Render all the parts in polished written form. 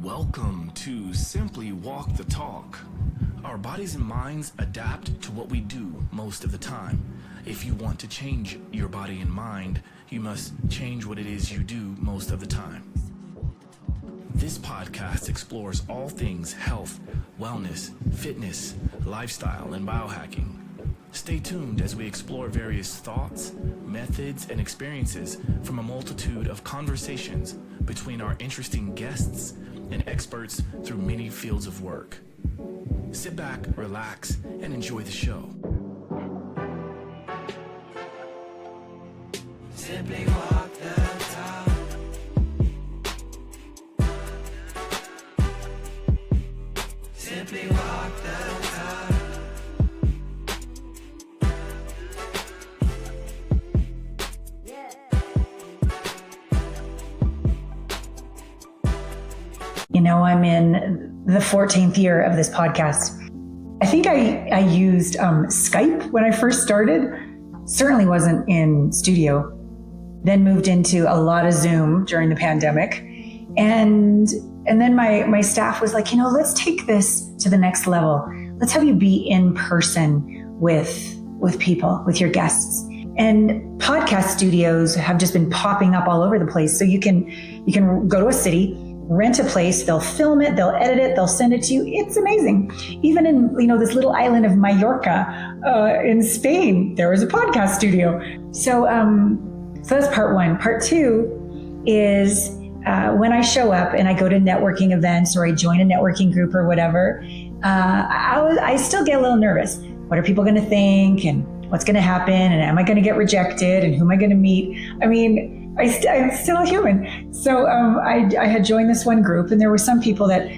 Welcome to Simply Walk the Talk. Our bodies and minds adapt to what we do most of the time. If you want to change your body and mind, you must change what it is you do most of the time. This podcast explores all things health, wellness, fitness, lifestyle, and biohacking. Stay tuned as we explore various thoughts, methods, and experiences from a multitude of conversations between our interesting guests and experts through many fields of work. Sit back, relax, and enjoy the show. Simply walk the talk. Simply walk the talk. You know, I'm in the 14th year of this podcast. I think I used Skype when I first started. Certainly wasn't in studio. Then moved into a lot of Zoom during the pandemic. And then my staff was like, you know, let's take this to the next level. Let's have you be in person with people, with your guests. And podcast studios have just been popping up all over the place. So you can go to a city, rent a place, they'll film it, they'll edit it, they'll send it to you. It's amazing. Even in, you know, this little island of Mallorca in Spain, there was a podcast studio. So that's part one. Part two is when I show up and I go to networking events or I join a networking group or whatever, I still get a little nervous. What are people going to think, and what's going to happen, and am I going to get rejected, and who am I going to meet? I mean, I'm still a human. So I had joined this one group, and there were some people that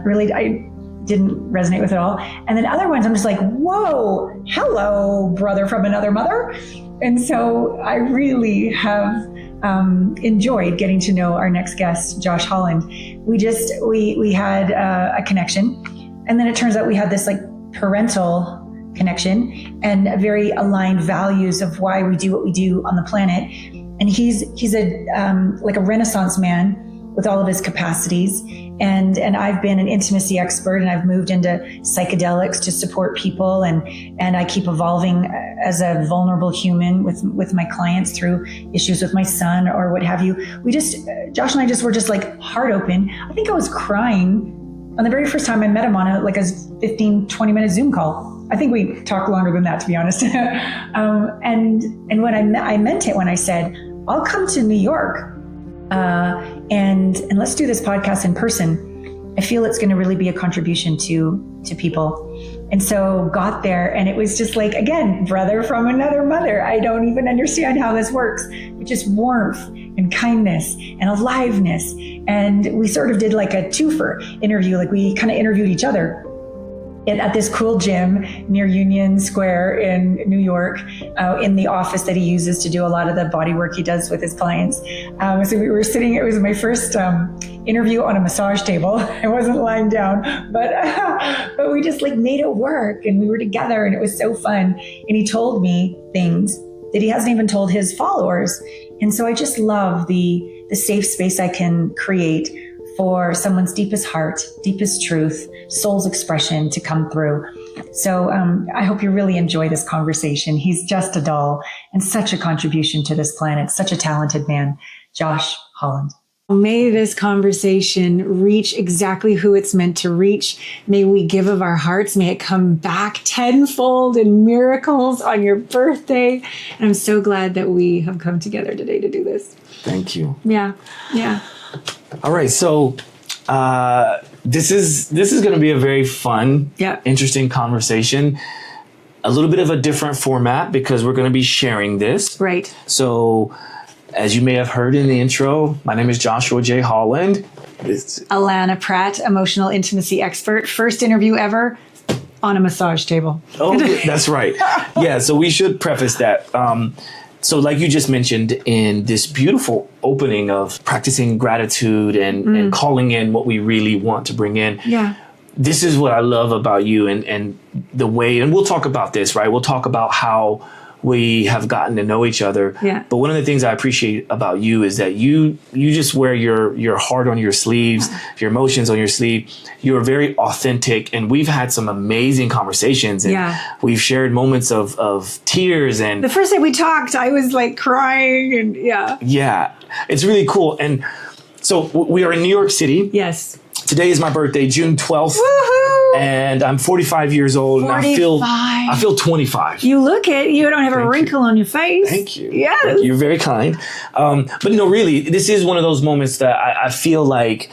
really I didn't resonate with at all. And then other ones, I'm just like, whoa, hello, brother from another mother. And so I really have enjoyed getting to know our next guest, Josh Holland. We had a connection, and then it turns out we had this like parental connection and very aligned values of why we do what we do on the planet. And he's a like a Renaissance man with all of his capacities. And I've been an intimacy expert, and I've moved into psychedelics to support people. And I keep evolving as a vulnerable human with my clients through issues with my son or what have you. Josh and I just were just like heart open. I think I was crying on the very first time I met him on a 15, 20 minute Zoom call. I think we talked longer than that, to be honest. And when I meant it when I said, I'll come to New York and let's do this podcast in person. I feel it's going to really be a contribution to people. And so got there, and it was just like, again, brother from another mother. I don't even understand how this works, but just warmth and kindness and aliveness. And we sort of did like a twofer interview, like we kind of interviewed each other at this cool gym near Union Square in New York, in the office that he uses to do a lot of the body work he does with his clients. So we were sitting, it was my first interview on a massage table. I wasn't lying down, but we just like made it work, and we were together, and it was so fun. And he told me things that he hasn't even told his followers. And so I just love the safe space I can create for someone's deepest heart, deepest truth, soul's expression to come through. So I hope you really enjoy this conversation. He's just a doll and such a contribution to this planet, such a talented man, Josh Holland. May this conversation reach exactly who it's meant to reach. May we give of our hearts. May it come back tenfold in miracles on your birthday. And I'm so glad that we have come together today to do this. Thank you. Yeah. All right, so this is going to be a very fun, interesting conversation. A little bit of a different format because we're going to be sharing this. Right. So, as you may have heard in the intro, my name is Joshua J. Holland. It's Allana Pratt, emotional intimacy expert. First interview ever on a massage table. Oh, that's right. Yeah, so we should preface that. So like you just mentioned in this beautiful opening of practicing gratitude and calling in what we really want to bring in. Yeah. This is what I love about you and the way, and we'll talk about this, right? We'll talk about how we have gotten to know each other. Yeah. But one of the things I appreciate about you is that you just wear your heart on your sleeves, your emotions on your sleeve. You're very authentic, and we've had some amazing conversations, and we've shared moments of tears. And the first day we talked, I was like crying, and yeah, it's really cool. And so we are in New York City. Yes. Today is my birthday, June 12th. Woohoo! And I'm 45 years old, 45. And I feel 25. You look it. You don't have a wrinkle on your face. Thank you. Yes. Thank you. You're very kind. But no, really, this is one of those moments that I feel like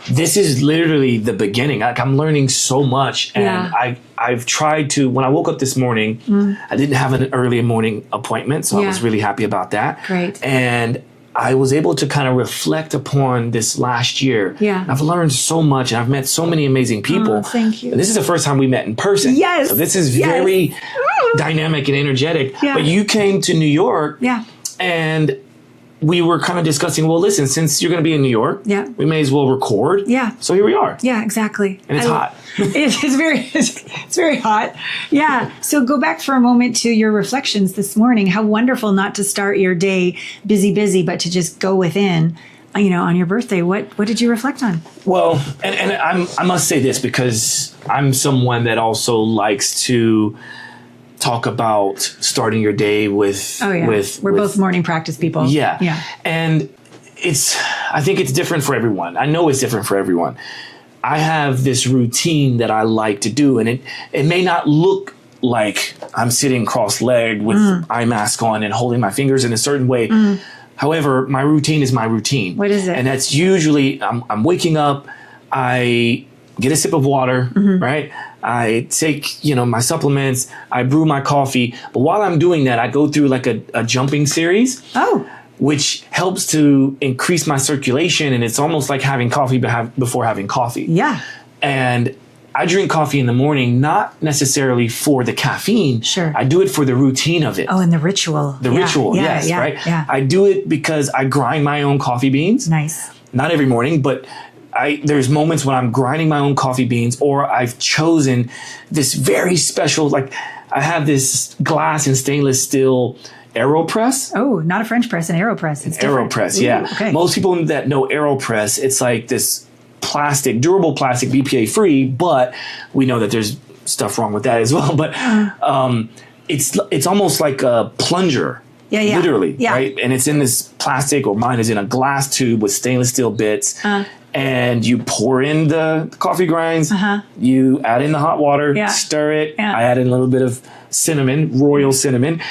this is literally the beginning. Like, I'm learning so much. And I've tried to, when I woke up this morning, I didn't have an early morning appointment. So I was really happy about that. Great. And I was able to kind of reflect upon this last year. Yeah. I've learned so much, and I've met so many amazing people. Oh, thank you. And this is the first time we met in person. Yes. So this is very dynamic and energetic. Yeah. But you came to New York. Yeah. And we were kind of discussing, well, listen, since you're going to be in New York, we may as well record. Yeah. So here we are. Yeah, exactly. And it's hot. It's very hot. Yeah. So go back for a moment to your reflections this morning. How wonderful not to start your day busy, but to just go within, on your birthday. What did you reflect on? Well, and I must say this, because I'm someone that also likes to talk about starting your day with. Oh yeah, we're both morning practice people. Yeah, yeah, and I think it's different for everyone. I know it's different for everyone. I have this routine that I like to do, and it may not look like I'm sitting cross-legged with eye mask on and holding my fingers in a certain way. However, my routine is my routine. What is it? And that's usually I'm waking up, I get a sip of water, right? I take, my supplements, I brew my coffee. But while I'm doing that, I go through like a jumping series. Oh. Which helps to increase my circulation. And it's almost like having coffee before having coffee. Yeah. And I drink coffee in the morning, not necessarily for the caffeine. Sure. I do it for the routine of it. Oh, and the ritual. The ritual, yes, right? Yeah. I do it because I grind my own coffee beans. Nice. Not every morning, but there's moments when I'm grinding my own coffee beans, or I've chosen this very special, like I have this glass and stainless steel AeroPress. Oh, not a French press, an AeroPress. It's different. AeroPress, yeah. Okay. Most people that know AeroPress, it's like this durable plastic, BPA free, but we know that there's stuff wrong with that as well. But it's almost like a plunger. Yeah. Literally, yeah. Right? And it's in this plastic, or mine is in a glass tube with stainless steel bits. And you pour in the coffee grinds, you add in the hot water, stir it. I add in a little bit of cinnamon, royal cinnamon,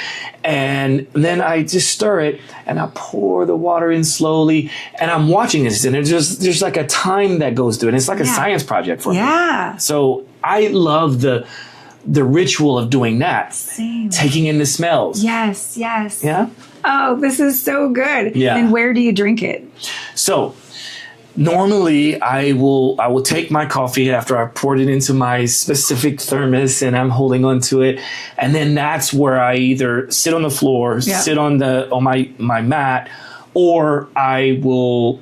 and then I just stir it, and I pour the water in slowly, and I'm watching this, and there's like a time that goes through it. It's like a science project for me. Yeah. So I love the ritual of doing that. Same. Taking in the smells. Yes. Yeah. Oh, this is so good. Yeah. And where do you drink it? So normally I will take my coffee after I've poured it into my specific thermos and I'm holding on to it. And then that's where I either sit on the floor, sit on my mat, or I will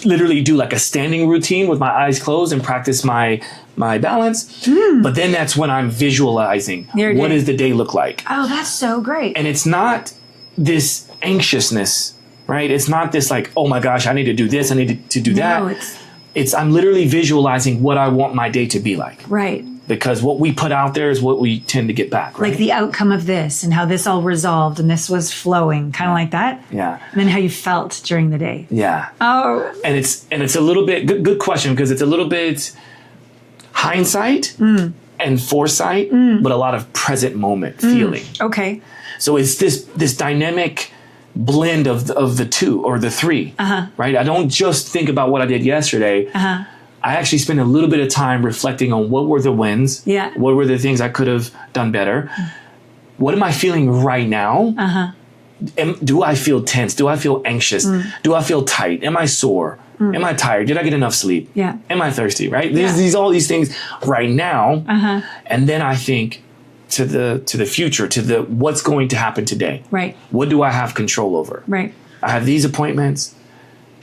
literally do like a standing routine with my eyes closed and practice my balance. But then that's when I'm visualizing what does the day look like. Oh, that's so great. And it's not this anxiousness, right? It's not this like, oh my gosh, I need to do this, I need to do that. No, it's I'm literally visualizing what I want my day to be like. Right. Because what we put out there is what we tend to get back, right? Like the outcome of this and how this all resolved and this was flowing, kind of like that. Yeah. And then how you felt during the day. Yeah. Oh. And it's a little bit good question, because it's a little bit hindsight and foresight, but a lot of present moment feeling. Okay. So it's this dynamic blend of the two or the three, right? I don't just think about what I did yesterday. I actually spend a little bit of time reflecting on what were the wins. Yeah. What were the things I could have done better? What am I feeling right now? Do I feel tense? Do I feel anxious? Do I feel tight? Am I sore? Am I tired? Did I get enough sleep? Yeah. Am I thirsty? Right? There's all these things right now. And then I think to the future, to what's going to happen today. Right. What do I have control over? Right. I have these appointments.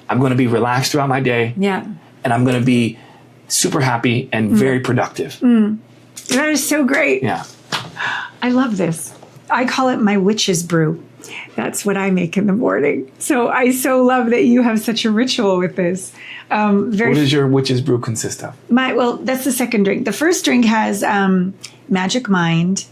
I'm going to be relaxed throughout my day. Yeah. And I'm going to be super happy and very productive. That is so great. Yeah. I love this. I call it my witch's brew. That's what I make in the morning. So I so love that you have such a ritual with this. What does your witch's brew consist of? Well, that's the second drink. The first drink has magic mind,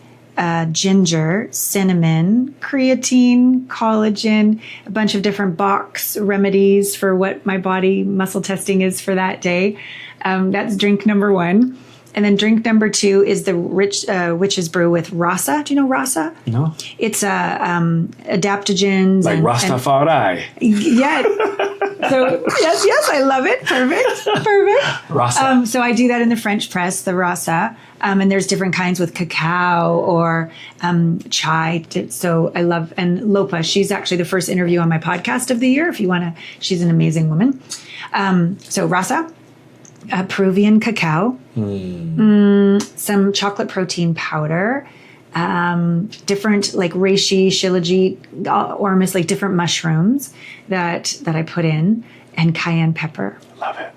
ginger, cinnamon, creatine, collagen, a bunch of different box remedies for what my body muscle testing is for that day. That's drink number 1. And then drink number 2 is the witch's brew with rasa. Do you know rasa? No. It's adaptogens. Like Rastafari. Yeah. So yes, I love it. Perfect. Rasa. So I do that in the French press, the rasa. And there's different kinds with cacao or chai. So I love, and Lopa, she's actually the first interview on my podcast of the year. If you want to, she's an amazing woman. So rasa. Peruvian cacao, some chocolate protein powder, different like reishi, shilajit, ormus, like different mushrooms that I put in, and cayenne pepper. Love it.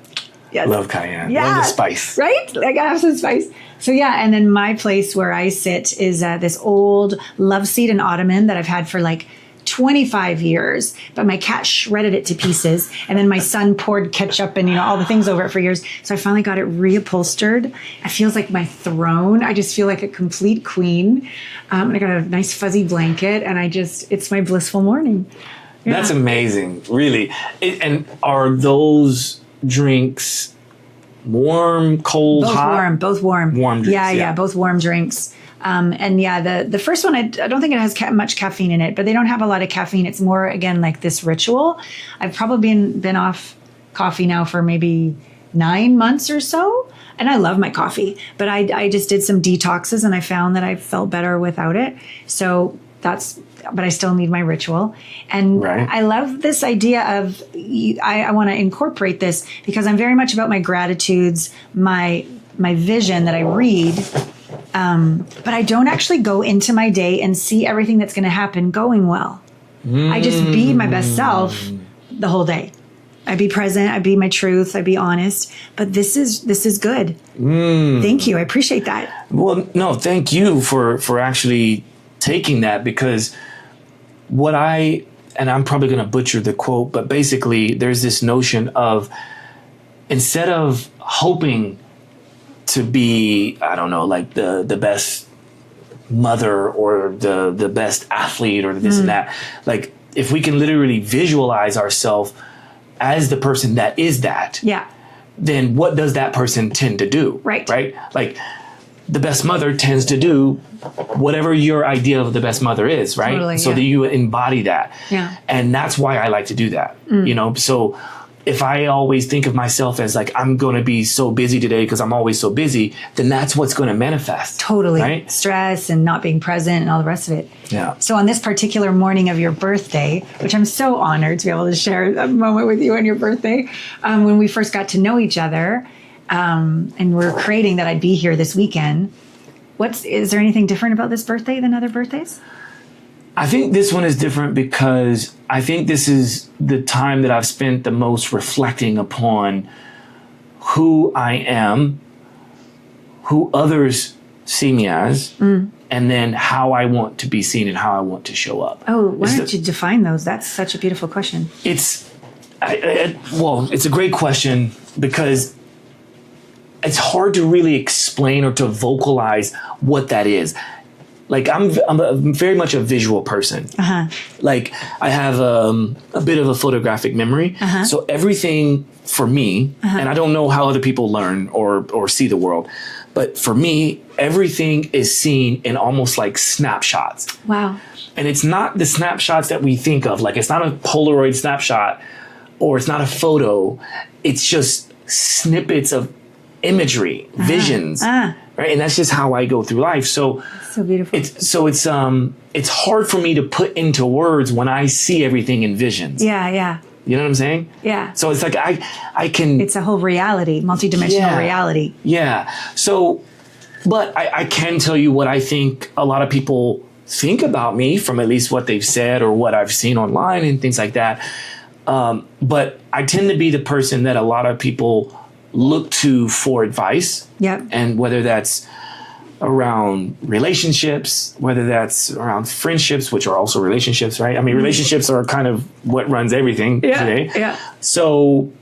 Yes. Love cayenne. Yeah. Love the spice. Right? I gotta have some spice. So yeah, and then my place where I sit is this old love seat and ottoman that I've had for like 25 years, but my cat shredded it to pieces, and then my son poured ketchup and all the things over it for years. So I finally got it reupholstered. It feels like my throne. I just feel like a complete queen. I got a nice fuzzy blanket, and it's my blissful morning. Yeah. That's amazing, really. And are those drinks warm, cold, hot? Both warm. Warm drinks. Yeah, both warm drinks. And yeah, the first one, I don't think it has much caffeine in it, but they don't have a lot of caffeine. It's more, again, like this ritual. I've probably been off coffee now for maybe 9 months or so. And I love my coffee, but I just did some detoxes and I found that I felt better without it. So but I still need my ritual. And right. I love this idea of, I want to incorporate this because I'm very much about my gratitudes, my vision that I read. But I don't actually go into my day and see everything that's going to happen going well. I just be my best self the whole day. I be present. I be my truth. I be honest. But this is good. Thank you. I appreciate that. Well, no, thank you for actually taking that, because and I'm probably going to butcher the quote, but basically there's this notion of, instead of hoping to be, I don't know, like the best mother or the best athlete or this and that, like if we can literally visualize ourselves as the person that is that, yeah, then what does that person tend to do? Right. Like the best mother tends to do whatever your idea of the best mother is, right? Totally, so yeah. that you embody that. Yeah. And that's why I like to do that, so if I always think of myself as like, I'm going to be so busy today because I'm always so busy, then that's what's going to manifest. Totally. Right? Stress and not being present and all the rest of it. Yeah. So on this particular morning of your birthday, which I'm so honored to be able to share a moment with you on your birthday, when we first got to know each other, and we're creating that I'd be here this weekend, is there anything different about this birthday than other birthdays? I think this one is different because I think this is the time that I've spent the most reflecting upon who I am, who others see me as, and then how I want to be seen and how I want to show up. Oh, why don't you define those? That's such a beautiful question. It's a great question because it's hard to really explain or to vocalize what that is. Like I'm very much a visual person. Like I have a bit of a photographic memory. So everything for me, and I don't know how other people learn or see the world, but for me, everything is seen in almost like snapshots. Wow. And it's not the snapshots that we think of. Like it's not a Polaroid snapshot or it's not a photo. It's just snippets of imagery, visions. Right. And that's just how I go through life. So beautiful. It's hard for me to put into words when I see everything in visions. Yeah. You know what I'm saying? Yeah. So it's like I can. It's a whole reality, multidimensional reality. Yeah. So, but I can tell you what I think a lot of people think about me from at least what they've said or what I've seen online and things like that. But I tend to be the person that a lot of people look to for advice. Yep. And whether that's around relationships, whether that's around friendships, which are also relationships, right? I mean, relationships are kind of what runs everything today. Yeah. So,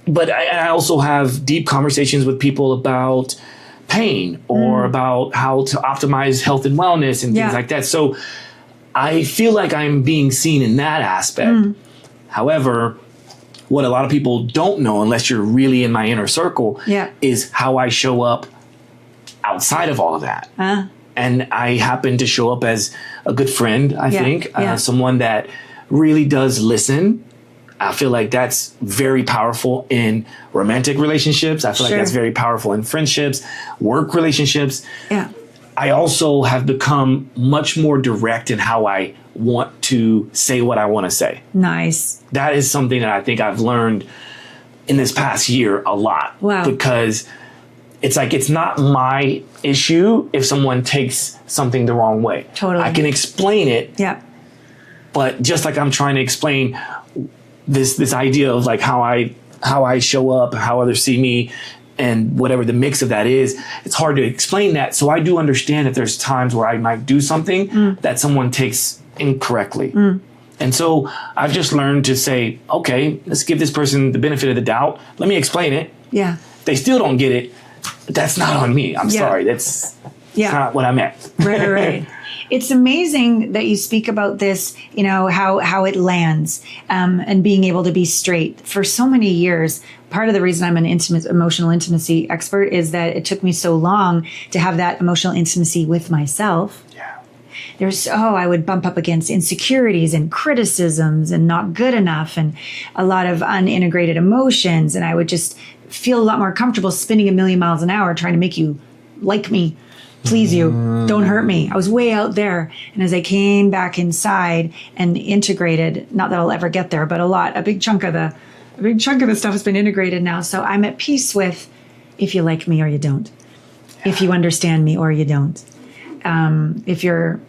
but I also have deep conversations with people about pain or about how to optimize health and wellness and things like that. So I feel like I'm being seen in that aspect. However, what a lot of people don't know, unless you're really in my inner circle, is how I show up outside of all of that. And I happen to show up as a good friend, I think, someone that really does listen. I feel like that's very powerful in romantic relationships. I feel like that's very powerful in friendships, work relationships. Yeah. I also have become much more direct in how I want to say what I want to say. Nice. That is something that I think I've learned in this past year a lot. Wow. Because it's like, it's not my issue if someone takes something the wrong way. Totally. I can explain it. Yeah. But just like I'm trying to explain this idea of like how I show up, how others see me, and whatever the mix of that is, it's hard to explain that. So I do understand that there's times where I might do something that someone takes incorrectly. And so I've just learned to say, okay, let's give this person the benefit of the doubt. Let me explain it. Yeah. If they still don't get it, that's not on me. I'm sorry. That's not what I meant. Right. It's amazing that you speak about this, you know, how it lands, and being able to be straight for so many years. Part of the reason I'm an emotional intimacy expert is that it took me so long to have that emotional intimacy with myself. I would bump up against insecurities and criticisms and not good enough and a lot of unintegrated emotions. And I would just feel a lot more comfortable spinning a million miles an hour trying to make you like me, please you, don't hurt me. I was way out there. And as I came back inside and integrated, not that I'll ever get there, but a big chunk of the stuff has been integrated now. So I'm at peace with if you like me or you don't, if you understand me or you don't. If you're,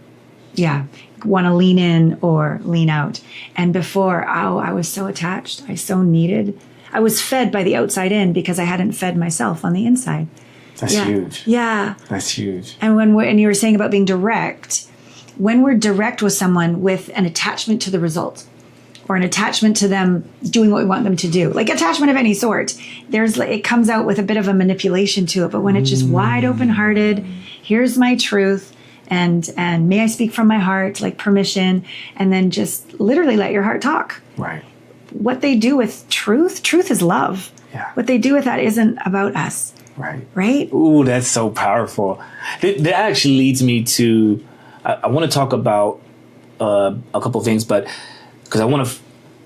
want to lean in or lean out. And before, I was so attached. I was fed by the outside in because I hadn't fed myself on the inside. That's huge. Yeah. That's huge. And and you were saying about being direct, when we're direct with someone with an attachment to the result or an attachment to them doing what we want them to do, like attachment of any sort, it comes out with a bit of a manipulation to it. But when it's just wide open hearted, here's my truth. And may I speak from my heart, like permission, and then just literally let your heart talk. Right. What they do with truth is love. Yeah. What they do with that isn't about us. Right. Right? Ooh, that's so powerful. That actually leads me to, I want to talk about a couple of things, but because I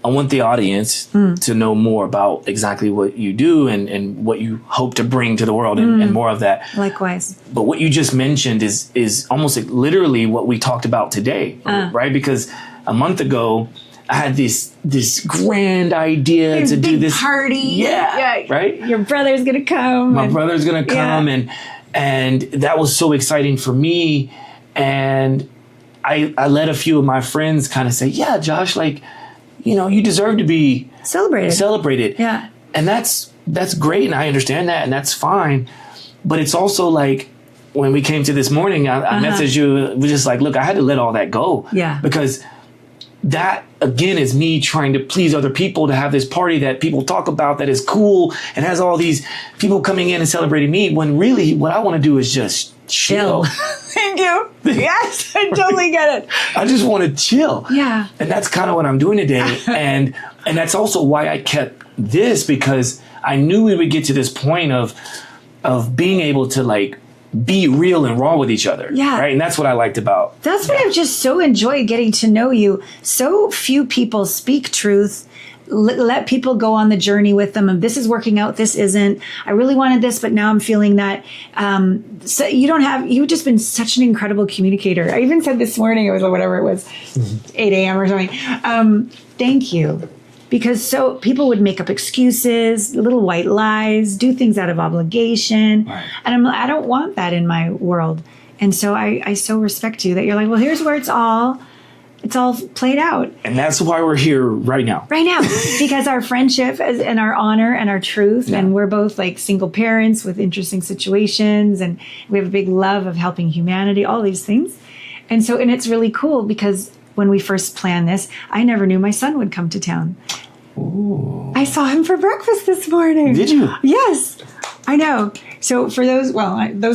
want the audience to know more about exactly what you do and what you hope to bring to the world and more of that. Likewise. But what you just mentioned is almost like literally what we talked about today, right? Because a month ago, I had this grand idea to do this party. Yeah. Right? Your brother's going to come. My brother's going to come. And that was so exciting for me. And I let a few of my friends kind of say, yeah, Josh, like, you know, you deserve to be celebrated. Yeah. And that's great. And I understand that. And that's fine. But it's also like when we came to this morning, I messaged you, was just like, look, I had to let all that go. Yeah. Because that, again, is me trying to please other people to have this party that people talk about that is cool and has all these people coming in and celebrating me, when really what I want to do is just chill. Thank you. Yes, I totally get it. I just want to chill. Yeah. And that's kind of what I'm doing today. and that's also why I kept this, because I knew we would get to this point of being able to like be real and raw with each other. Yeah. Right. And that's what I liked about. That's what I've just so enjoyed getting to know you. So few people speak truth. Let people go on the journey with them. And this is working out. This isn't. I really wanted this, but now I'm feeling that. So you've just been such an incredible communicator. I even said this morning, it was whatever it was, 8 a.m. or something. Thank you. Because so people would make up excuses, little white lies, do things out of obligation. Right. And I don't want that in my world. And so I so respect you that you're like, well, here's where it's all It's all played out. And that's why we're here right now. Right now, because our friendship and our honor and our truth, and we're both like single parents with interesting situations, and we have a big love of helping humanity, all these things. And so, and it's really cool because when we first planned this, I never knew my son would come to town. Ooh. I saw him for breakfast this morning. Did you? Yes, I know. So for those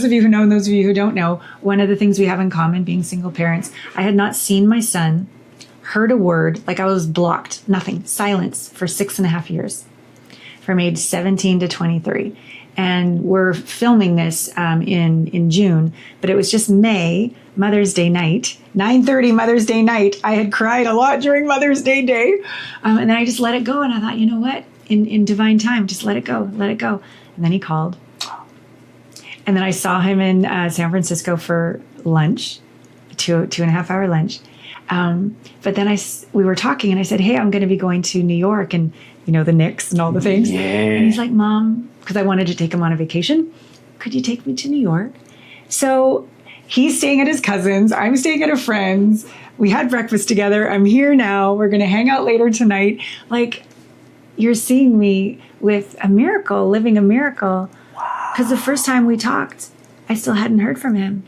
of you who know and those of you who don't know, one of the things we have in common being single parents, I had not seen my son, heard a word, like I was blocked, nothing, silence for 6.5 years, from age 17 to 23. And we're filming this in June, but it was just May, Mother's Day night, 9:30 Mother's Day night. I had cried a lot during Mother's Day day. And then I just let it go. And I thought, you know what? In divine time, just let it go, let it go. And then he called. And then I saw him in San Francisco for lunch, 2.5 hour lunch. But then we were talking and I said, hey, I'm going to be going to New York and, you know, the Knicks and all the things. Yeah. And he's like, Mom, because I wanted to take him on a vacation. Could you take me to New York? So he's staying at his cousin's. I'm staying at a friend's. We had breakfast together. I'm here now. We're going to hang out later tonight. Like, you're seeing me with a miracle, living a miracle. Because the first time we talked, I still hadn't heard from him.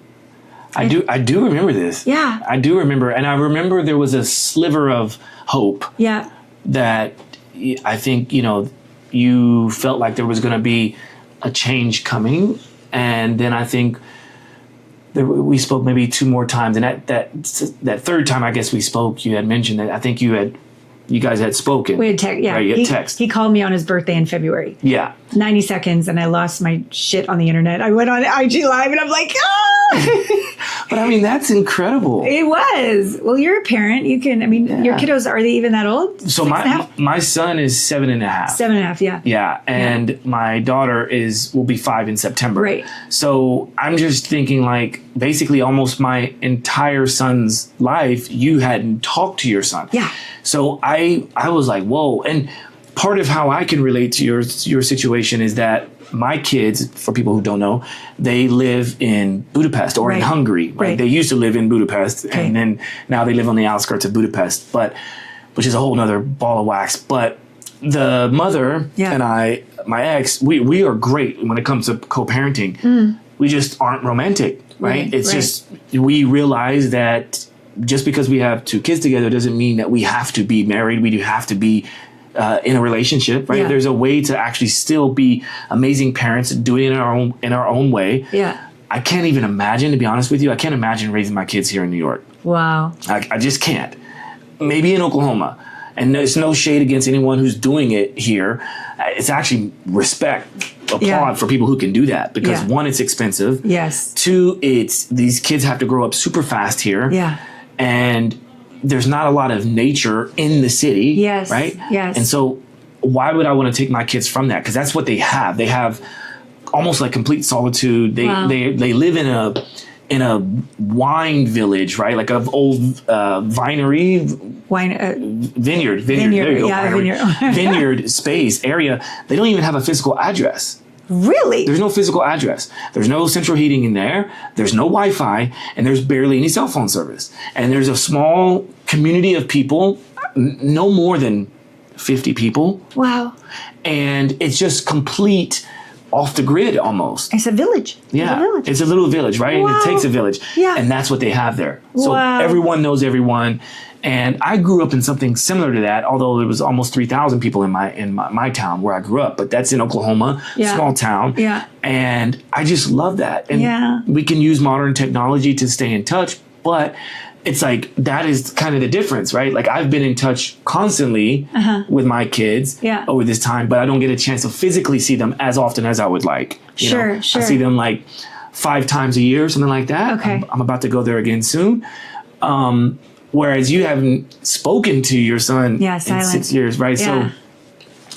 I do remember this. Yeah. I do remember. And I remember there was a sliver of hope. Yeah. That I think, you know, you felt like there was going to be a change coming. And then I think we spoke maybe 2 more times. And that third time, I guess we spoke, you had mentioned that I think you guys had spoken. We had text. Yeah. Right, you had text. He called me on his birthday in February. Yeah. 90 seconds and I lost my shit on the internet. I went on IG Live and I'm like, ah! But I mean, that's incredible. It was. Well, you're a parent. You can, I mean, your kiddos, are they even that old? So my son is 7.5. 7.5, yeah. Yeah. And my daughter will be 5 in September. Right. So I'm just thinking like basically almost my entire son's life, you hadn't talked to your son. Yeah. So I was like, whoa. And part of how I can relate to your situation is that my kids, for people who don't know, they live in Budapest or in Hungary. Right? They used to live in Budapest and then now they live on the outskirts of Budapest, which is a whole nother ball of wax. But the mother and I, my ex, we are great when it comes to co-parenting. We just aren't romantic, right? It's just, we realize that just because we have 2 kids together doesn't mean that we have to be married. We do have to be in a relationship, right? Yeah. There's a way to actually still be amazing parents, do it in our own way. Yeah. I can't even imagine, to be honest with you, I can't imagine raising my kids here in New York. Wow. I just can't. Maybe in Oklahoma. And there's no shade against anyone who's doing it here. It's actually applaud for people who can do that because 1, it's expensive. Yes. 2, these kids have to grow up super fast here. Yeah. And there's not a lot of nature in the city. Yes. Right? Yes. And so why would I want to take my kids from that? Because that's what they have. They have almost like complete solitude. They live in a wine village, right? Like an old vinery. Vineyard. There you go. Vineyard space area. They don't even have a physical address. Really? There's no physical address. There's no central heating in there. There's no Wi-Fi, and there's barely any cell phone service. And there's a small community of people, no more than 50 people. Wow. And it's just complete off the grid almost. It's a village. Yeah. It's a little village, right? Wow. And it takes a village. Yeah. And that's what they have there. So wow. Everyone knows everyone. And I grew up in something similar to that, although there was almost 3,000 people in my town where I grew up. But that's in Oklahoma, small town. Yeah. And I just love that. And we can use modern technology to stay in touch, but it's like that is kind of the difference, right? Like I've been in touch constantly with my kids over this time, but I don't get a chance to physically see them as often as I would like. You know? I see them like 5 times a year, something like that. Okay. I'm about to go there again soon. Whereas you haven't spoken to your son in 6 years, right? Yeah. So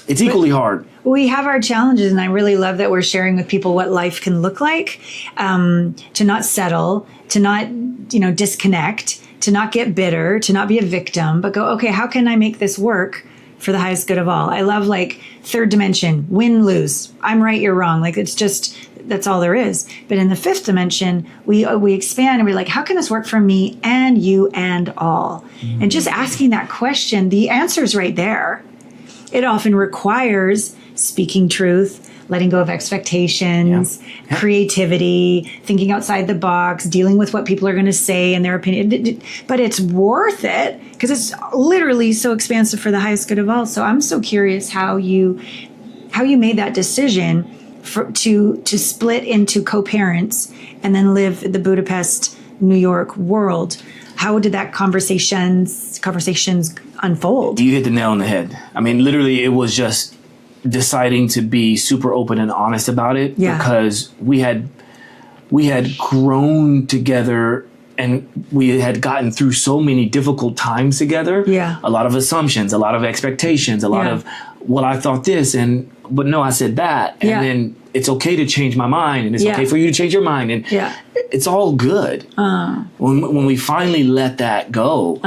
it's equally hard. We have our challenges, and I really love that we're sharing with people what life can look like, to not settle, to not, disconnect, to not get bitter, to not be a victim, but go, okay, how can I make this work for the highest good of all? I love like third dimension, win, lose. I'm right, you're wrong. Like it's just that's all there is. But in the fifth dimension, we expand and we're like, how can this work for me and you and all? And just asking that question, the answer's right there. It often requires speaking truth, letting go of expectations, creativity, thinking outside the box, dealing with what people are going to say and their opinion. But it's worth it because it's literally so expansive for the highest good of all. So I'm so curious how you made that decision to split into co-parents and then live the Budapest, New York world. How did that conversations unfold? You hit the nail on the head. I mean, literally, it was just deciding to be super open and honest about it because we had grown together and we had gotten through so many difficult times together. Yeah. A lot of assumptions, a lot of expectations, a lot of, well, I thought this but no, I said that. And then it's okay to change my mind and it's okay for you to change your mind. And it's all good. When we finally let that go,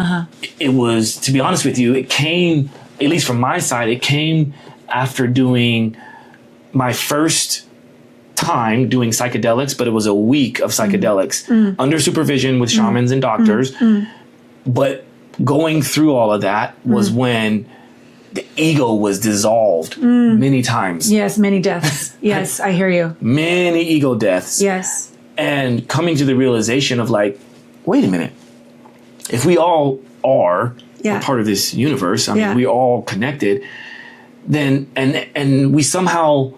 it was, to be honest with you, it came, at least from my side, it came after doing my first time doing psychedelics, but it was a week of psychedelics under supervision with shamans and doctors. But going through all of that was when the ego was dissolved many times. Yes, many deaths. Yes, I hear you. Many ego deaths. Yes. And coming to the realization of like, wait a minute, if we all are a part of this universe, I mean, we're all connected, then, and we somehow,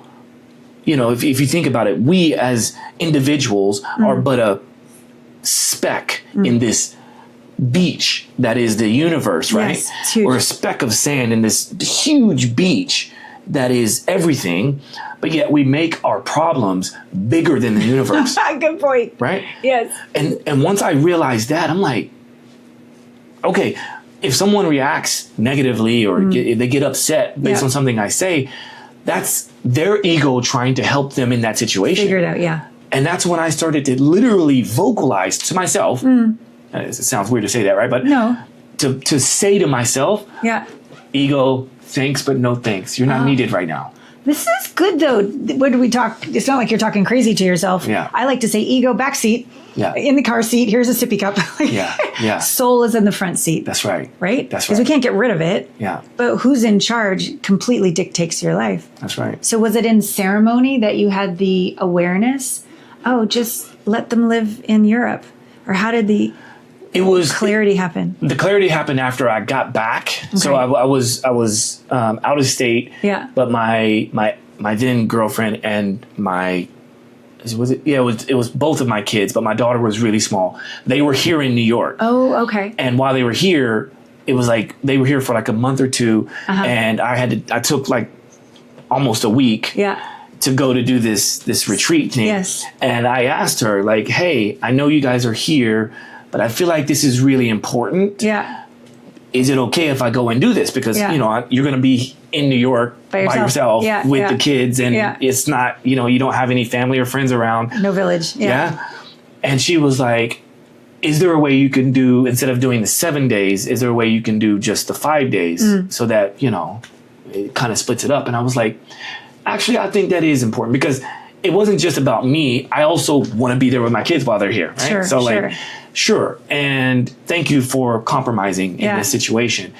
if you think about it, we as individuals are but a speck in this beach that is the universe, right? Yes, or a speck of sand in this huge beach that is everything, but yet we make our problems bigger than the universe. Good point. Right? Yes. And once I realized that, I'm like, okay, if someone reacts negatively or they get upset based on something I say, that's their ego trying to help them in that situation. Figure it out, yeah. And that's when I started to literally vocalize to myself. It sounds weird to say that, right? But no. To say to myself, ego, thanks, but no thanks. You're not needed right now. This is good, though. When do we talk? It's not like you're talking crazy to yourself. Yeah. I like to say ego, back seat. Yeah. In the car seat, here's a sippy cup. Yeah. Soul is in the front seat. That's right. Right? That's Because right. we can't get rid of it. Yeah. But who's in charge completely dictates your life. That's right. So was it in ceremony that you had the awareness? Oh, just let them live in Europe. Or how did the clarity happen? The clarity happened after I got back. Okay. So I was out of state. Yeah. But my then girlfriend and it was both of my kids, but my daughter was really small. They were here in New York. Oh, okay. And while they were here, it was like they were here for like a month or two, and I took like almost a week. To go to do this retreat thing. Yes. And I asked her, like, hey, I know you guys are here, but I feel like this is really important. Yeah. Is it okay if I go and do this? Because, you're going to be in New York by yourself with the kids, and it's not, you don't have any family or friends around. No village. Yeah. And she was like, is there a way you can do, instead of doing the 7 days, is there a way you can do just the 5 days so that, it kind of splits it up? And I was like, actually, I think that is important because it wasn't just about me. I also want to be there with my kids while they're here. Right? Sure. And thank you for compromising in this situation.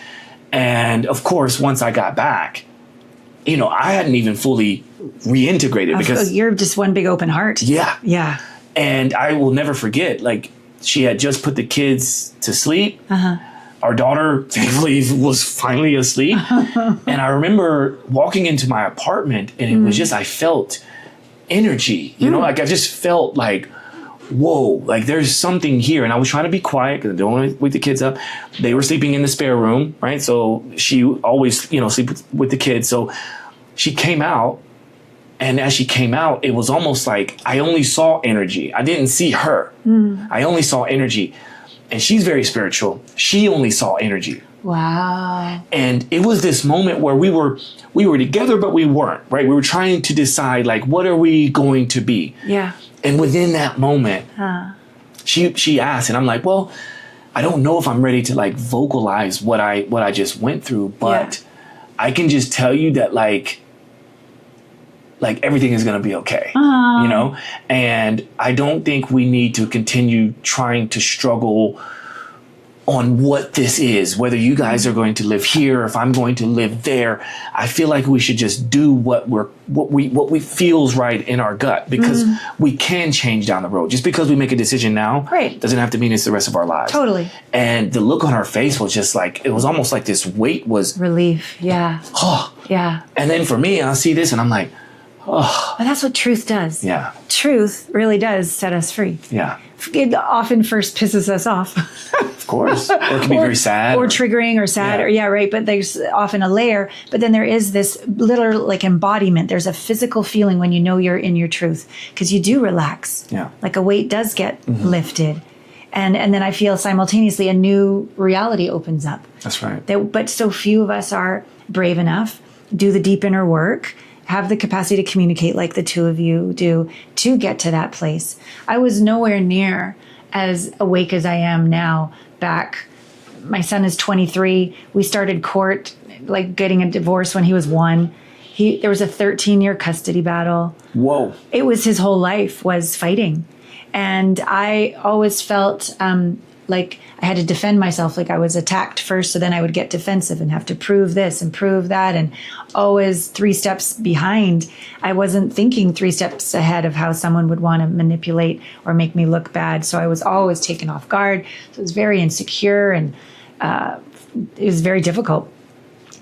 And of course, once I got back, I hadn't even fully reintegrated because you're just one big open heart. Yeah. Yeah. And I will never forget, like, she had just put the kids to sleep. Our daughter, thankfully, was finally asleep. And I remember walking into my apartment and it was just, I felt energy, like I just felt like, whoa, like there's something here. And I was trying to be quiet because I don't want to wake the kids up. They were sleeping in the spare room, right? So she always, sleep with the kids. So she came out. And as she came out, it was almost like I only saw energy. I didn't see her. I only saw energy. And she's very spiritual. She only saw energy. Wow. And it was this moment where we were together, but we weren't, right? We were trying to decide, like, what are we going to be? Yeah. And within that moment, she asked, and I'm like, well, I don't know if I'm ready to like vocalize what I just went through, but I can just tell you that, like, like everything is going to be okay, you know? And I don't think we need to continue trying to struggle on what this is, whether you guys are going to live here, or if I'm going to live there. I feel like we should just do what we feels right in our gut, because we can change down the road. Just because we make a decision now doesn't have to mean it's the rest of our lives. Totally. And the look on her face was just like, it was almost like this weight was relief. Yeah. Oh. Yeah. And then for me, I'll see this and I'm like, oh. But that's what truth does. Yeah. Truth really does set us free. Yeah. It often first pisses us off. Of course. Or it can be very sad. Or triggering or sad. Right. But there's often a layer. But then there is this little like embodiment. There's a physical feeling when you know you're in your truth, because you do relax. Yeah. Like a weight does get lifted. And then I feel simultaneously a new reality opens up. That's right. But so few of us are brave enough, do the deep inner work, have the capacity to communicate like the two of you do to get to that place. I was nowhere near as awake as I am now back. My son is 23. We started court, like getting a divorce when he was 1. There was a 13-year custody battle. Whoa. It was his whole life was fighting. And I always felt like I had to defend myself, like I was attacked first, so then I would get defensive and have to prove this and prove that, and always 3 steps behind. I wasn't thinking 3 steps ahead of how someone would want to manipulate or make me look bad, so I was always taken off guard. So it was very insecure, and it was very difficult.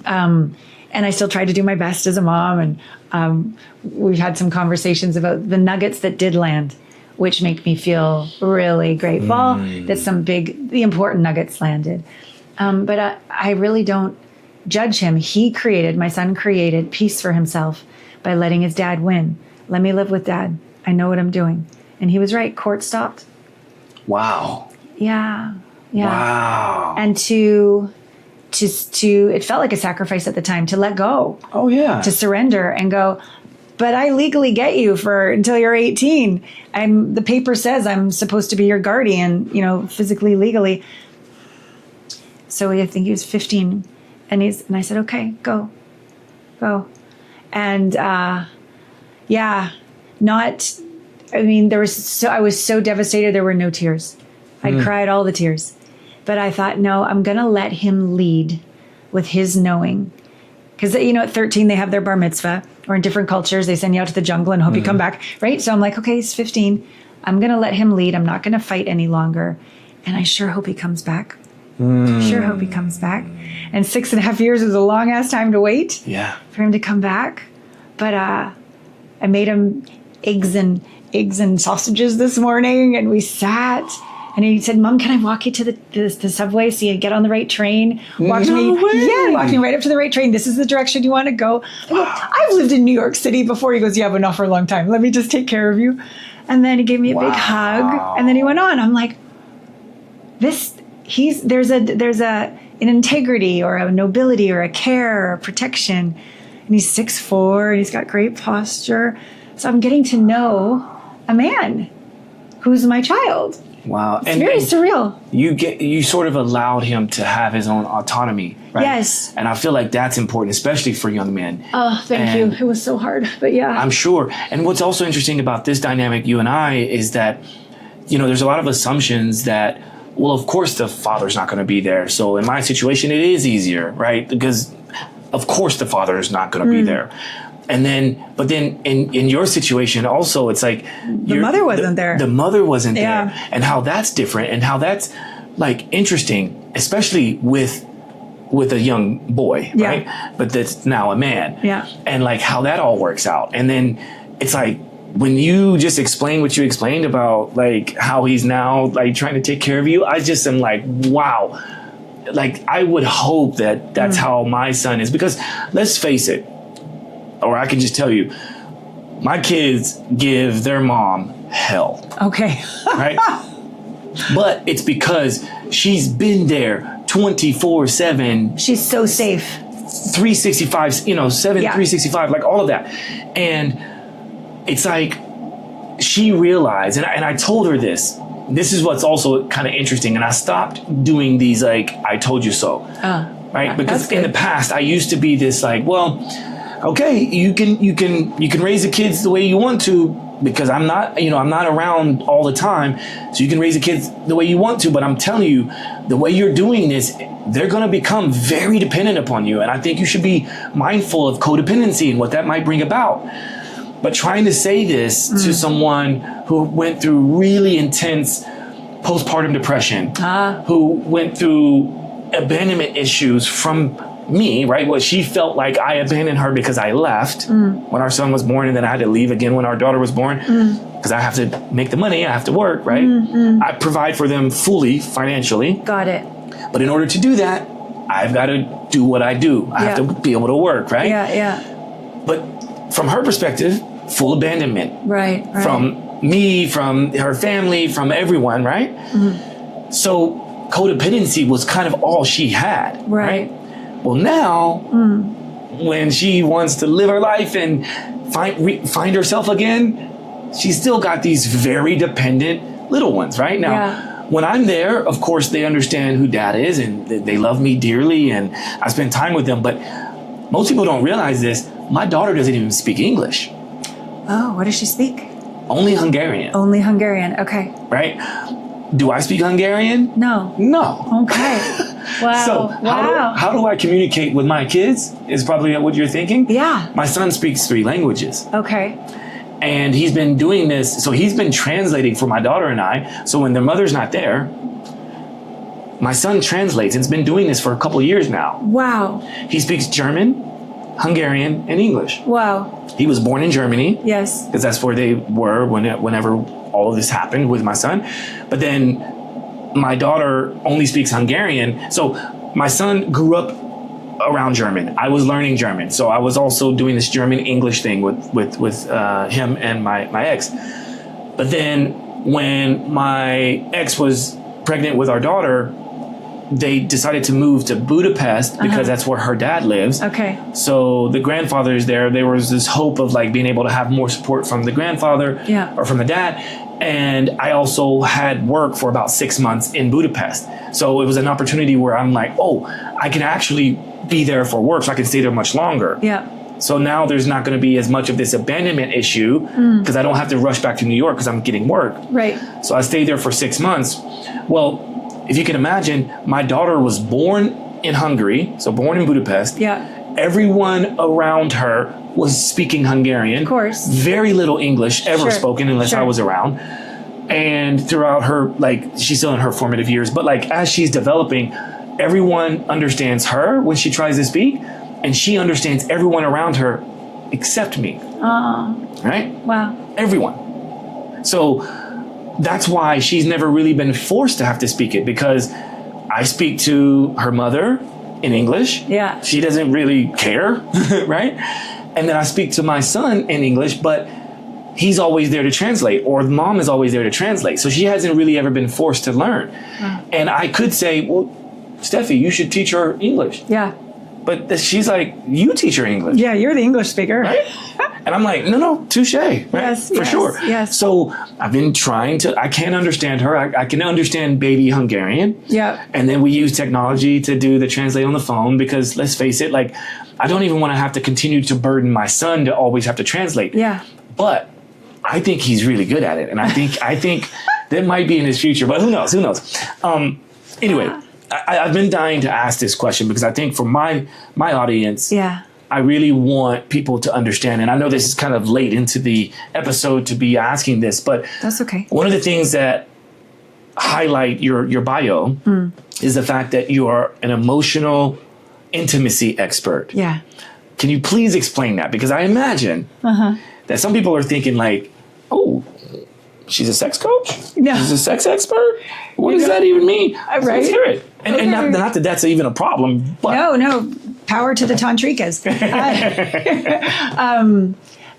And I still tried to do my best as a mom, and we've had some conversations about the nuggets that did land, which make me feel really grateful that the important nuggets landed. But I really don't judge him. My son created peace for himself by letting his dad win. Let me live with dad. I know what I'm doing. And he was right. Court stopped. Wow. Yeah. Yeah. Wow. And to it felt like a sacrifice at the time to let go. Oh, yeah. To surrender and go, but I legally get you until you're 18. The paper says I'm supposed to be your guardian, physically, legally. So I think he was 15, and I said, okay, go. And I was so devastated. There were no tears. I cried all the tears, but I thought, no, I'm going to let him lead with his knowing. Because, at 13, they have their bar mitzvah, or in different cultures, they send you out to the jungle and hope you come back, right? So I'm like, okay, he's 15. I'm going to let him lead. I'm not going to fight any longer. And I sure hope he comes back. Sure hope he comes back. And 6.5 years was a long ass time to wait for him to come back. But I made him eggs and sausages this morning, and we sat. And he said, Mom, can I walk you to the subway so you get on the right train? Walked me right up to the right train. This is the direction you want to go. I go, I've lived in New York City before. He goes, yeah, but not for a long time. Let me just take care of you. And then he gave me a big hug, and then he went on. I'm like, there's an integrity or a nobility or a care or a protection. And he's 6'4", and he's got great posture. So I'm getting to know a man who's my child. Wow. It's very surreal. You sort of allowed him to have his own autonomy, right? Yes. And I feel like that's important, especially for young men. Oh, thank you. It was so hard, but yeah. I'm sure. And what's also interesting about this dynamic, you and I, is that, there's a lot of assumptions that, well, of course the father's not going to be there. So in my situation, it is easier, right? Because of course the father is not going to be there. But then in your situation also, it's like the mother wasn't there. The mother wasn't there, and how that's different, and how that's like interesting, especially with a young boy, right? But that's now a man, and like how that all works out. And then it's like when you just explain what you explained about like how he's now like trying to take care of you, I just am like, wow. Like I would hope that that's how my son is, because let's face it. Or I can just tell you, my kids give their mom hell. Okay. Right? But it's because she's been there 24/7. She's so safe. 365, 365, like all of that. And it's like she realized, and I told her this is what's also kind of interesting. And I stopped doing these like, I told you so. Right? Because in the past, I used to be this like, well, okay, you can raise the kids the way you want to, because I'm not around all the time. So you can raise the kids the way you want to, but I'm telling you, the way you're doing this, they're going to become very dependent upon you. And I think you should be mindful of codependency and what that might bring about. But trying to say this to someone who went through really intense postpartum depression, who went through abandonment issues from me, right? Well, she felt like I abandoned her because I left when our son was born, and then I had to leave again when our daughter was born because I have to make the money, I have to work, right? I provide for them fully financially. Got it. But in order to do that, I've got to do what I do. I have to be able to work, right? Yeah. But from her perspective, full abandonment. Right. From me, from her family, from everyone, right? So codependency was kind of all she had, right? Well, now, when she wants to live her life and find herself again, she's still got these very dependent little ones, right? Now, when I'm there, of course, they understand who dad is and they love me dearly and I spend time with them. But most people don't realize this. My daughter doesn't even speak English. Oh, what does she speak? Only Hungarian. Only Hungarian. Okay. Right? Do I speak Hungarian? No. Okay. Wow. So how do I communicate with my kids is probably what you're thinking. Yeah. My son speaks 3 languages. Okay. And he's been doing this. So he's been translating for my daughter and I. So when their mother's not there, my son translates and has been doing this for a couple of years now. Wow. He speaks German, Hungarian, and English. Wow. He was born in Germany. Yes. Because that's where they were whenever all of this happened with my son. But then my daughter only speaks Hungarian. So my son grew up around German. I was learning German. So I was also doing this German-English thing with him and my ex. But then when my ex was pregnant with our daughter, they decided to move to Budapest because that's where her dad lives. Okay. So the grandfather's there. There was this hope of like being able to have more support from the grandfather or from the dad. And I also had work for about 6 months in Budapest. So it was an opportunity where I'm like, oh, I can actually be there for work, so I can stay there much longer. Yeah. So now there's not going to be as much of this abandonment issue because I don't have to rush back to New York because I'm getting work. Right. So I stayed there for 6 months. Well, if you can imagine, my daughter was born in Hungary, so born in Budapest. Yeah. Everyone around her was speaking Hungarian. Of course. Very little English ever spoken unless I was around. And throughout her, like, she's still in her formative years, but like as she's developing, everyone understands her when she tries to speak, and she understands everyone around her except me. Right? Wow. Everyone. So that's why she's never really been forced to have to speak it, because I speak to her mother in English. Yeah. She doesn't really care, right? And then I speak to my son in English, but he's always there to translate, or mom is always there to translate. So she hasn't really ever been forced to learn. And I could say, well, Steffi, you should teach her English. Yeah. But she's like, you teach her English. Yeah, you're the English speaker. Right? And I'm like, no, touche. Right? Yes, for sure. Yes. So I've been trying to, I can't understand her. I can understand baby Hungarian. Yeah. And then we use technology to do the translate on the phone, because let's face it, like, I don't even want to have to continue to burden my son to always have to translate. Yeah. But I think he's really good at it. And I think that might be in his future, but who knows? Anyway, I've been dying to ask this question because I think for my audience, I really want people to understand. And I know this is kind of late into the episode to be asking this, but that's okay. One of the things that highlight your bio is the fact that you are an emotional intimacy expert. Yeah. Can you please explain that? Because I imagine that some people are thinking like, oh, she's a sex coach? No. She's a sex expert? What does that even mean? Right. Let's hear it. And not that that's even a problem. But No. Power to the tantrikas.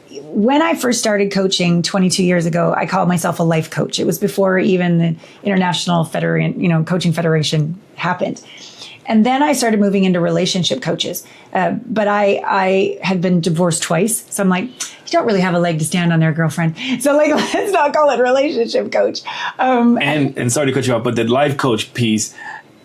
When I first started coaching 22 years ago, I called myself a life coach. It was before even the International Coaching Federation happened. And then I started moving into relationship coaches. But I had been divorced twice. So I'm like, you don't really have a leg to stand on there, girlfriend. So like, let's not call it relationship coach. And sorry to cut you off, but the life coach piece,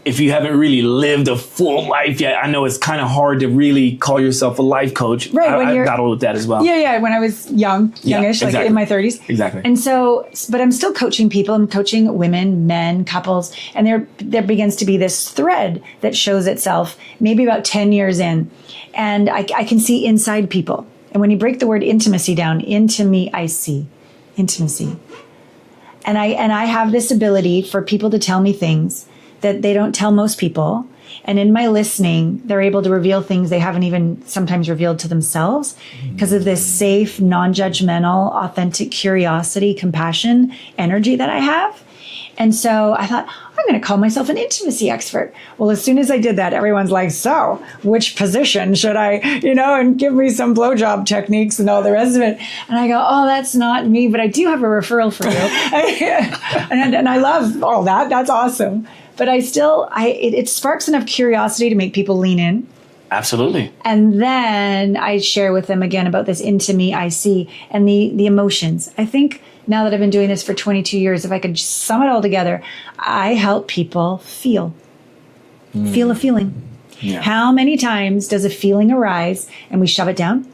if you haven't really lived a full life yet, I know it's kind of hard to really call yourself a life coach. Right. I've battled with that as well. Yeah. When I was youngish, like in my 30s. Exactly. And so, but I'm still coaching people. I'm coaching women, men, couples. And there begins to be this thread that shows itself maybe about 10 years in. And I can see inside people. And when you break the word intimacy down, into me, I see intimacy. And I have this ability for people to tell me things that they don't tell most people. And in my listening, they're able to reveal things they haven't even sometimes revealed to themselves because of this safe, non-judgmental, authentic curiosity, compassion, energy that I have. And so I thought, I'm going to call myself an intimacy expert. Well, as soon as I did that, everyone's like, so which position should I, and give me some blowjob techniques and all the rest of it. And I go, oh, that's not me, but I do have a referral for you. and I love all that. That's awesome. But it sparks enough curiosity to make people lean in. Absolutely. And then I share with them again about this into me, I see, and the emotions. I think now that I've been doing this for 22 years, if I could just sum it all together, I help people feel a feeling. Yeah. How many times does a feeling arise and we shove it down,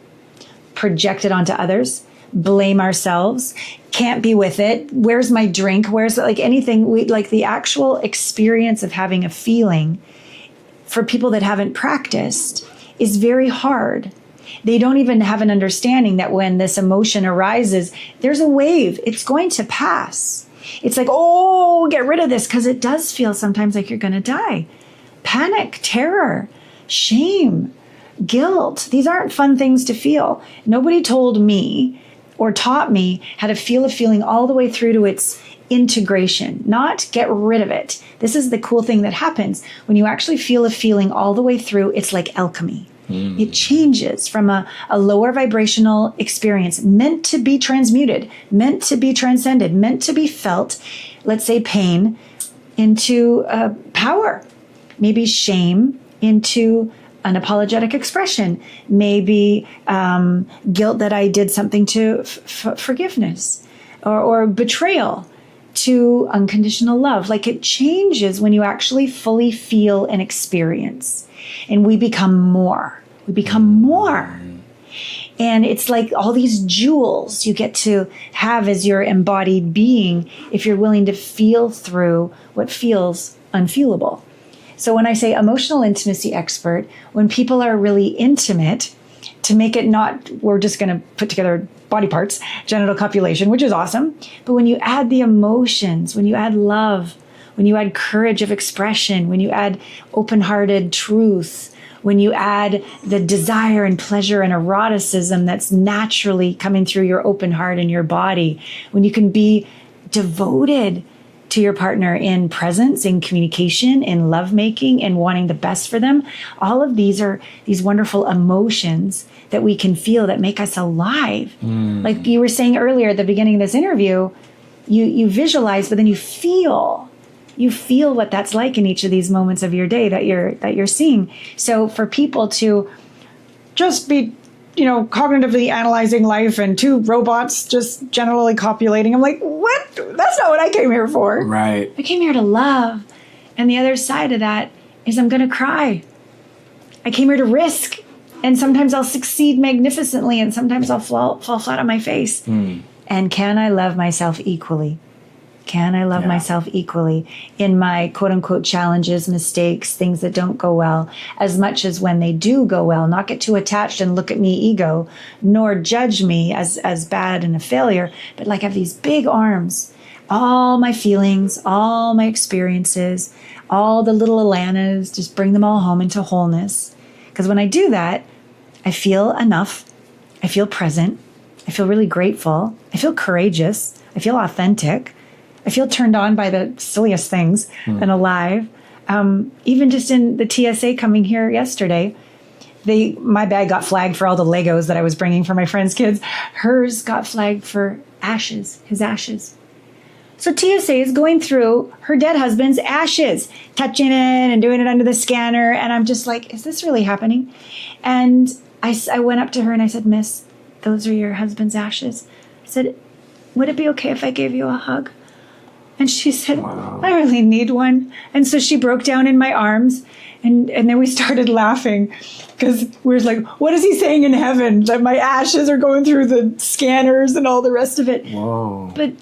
project it onto others, blame ourselves, can't be with it? Where's my drink? Where's anything? The actual experience of having a feeling for people that haven't practiced is very hard. They don't even have an understanding that when this emotion arises, there's a wave. It's going to pass. It's like, oh, get rid of this, because it does feel sometimes like you're going to die. Panic, terror, shame, guilt. These aren't fun things to feel. Nobody told me or taught me how to feel a feeling all the way through to its integration, not get rid of it. This is the cool thing that happens when you actually feel a feeling all the way through. It's like alchemy. It changes from a lower vibrational experience meant to be transmuted, meant to be transcended, meant to be felt, let's say pain, into power, maybe shame into unapologetic expression, maybe guilt that I did something to forgiveness, or betrayal to unconditional love. Like, it changes when you actually fully feel and experience. And we become more. We become more. And it's like all these jewels you get to have as your embodied being if you're willing to feel through what feels unfeelable. So when I say emotional intimacy expert, when people are really intimate, to make it not, we're just going to put together body parts, genital copulation, which is awesome. But when you add the emotions, when you add love, when you add courage of expression, when you add open-hearted truth, when you add the desire and pleasure and eroticism that's naturally coming through your open heart and your body, when you can be devoted to your partner in presence, in communication, in lovemaking, and wanting the best for them, all of these are these wonderful emotions that we can feel that make us alive. Like you were saying earlier at the beginning of this interview, you visualize, but then you feel what that's like in each of these moments of your day that you're seeing. So for people to just be, cognitively analyzing life and two robots just generally copulating, I'm like, what? That's not what I came here for. Right. I came here to love. And the other side of that is I'm going to cry. I came here to risk. And sometimes I'll succeed magnificently and sometimes I'll fall flat on my face. And can I love myself equally? Can I love myself equally in my quote unquote challenges, mistakes, things that don't go well, as much as when they do go well? Not get too attached and look at me ego, nor judge me as bad and a failure, but like have these big arms, all my feelings, all my experiences, all the little Allanas, just bring them all home into wholeness. Because when I do that, I feel enough, I feel present, I feel really grateful, I feel courageous, I feel authentic. I feel turned on by the silliest things and alive. Even just in the TSA coming here yesterday, my bag got flagged for all the Legos that I was bringing for my friends' kids. Hers got flagged for ashes, his ashes. So TSA is going through her dead husband's ashes, touching it and doing it under the scanner. And I'm just like, is this really happening? And I went up to her and I said, Miss, those are your husband's ashes. I said, would it be okay if I gave you a hug? And she said, I really need one. And so she broke down in my arms. And then we started laughing because we were like, what is he saying in heaven? That my ashes are going through the scanners and all the rest of it. Whoa. But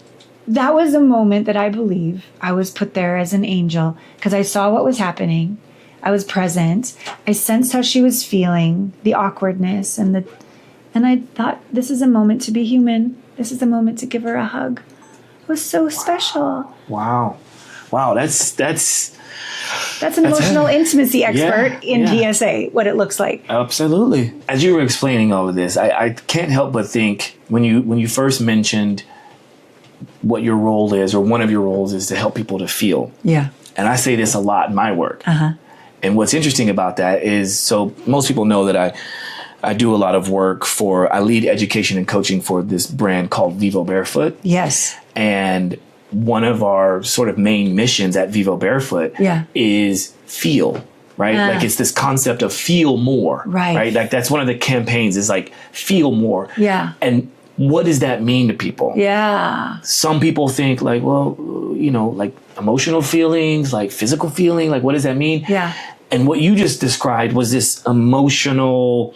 that was a moment that I believe I was put there as an angel because I saw what was happening. I was present. I sensed how she was feeling, the awkwardness, and I thought, this is a moment to be human. This is a moment to give her a hug. It was so special. Wow. That's an emotional intimacy expert in PSA, what it looks like. Absolutely. As you were explaining all of this, I can't help but think when you first mentioned what your role is, or one of your roles is to help people to feel. Yeah. And I say this a lot in my work. Uh-huh. And what's interesting about that is, so most people know that I do a lot of work I lead education and coaching for this brand called Vivo Barefoot. Yes. And one of our sort of main missions at Vivo Barefoot is feel, right? Like it's this concept of feel more, right? Like that's one of the campaigns is like feel more. Yeah. And what does that mean to people? Yeah. Some people think like, well, like emotional feelings, like physical feeling, like what does that mean? Yeah. And what you just described was this emotional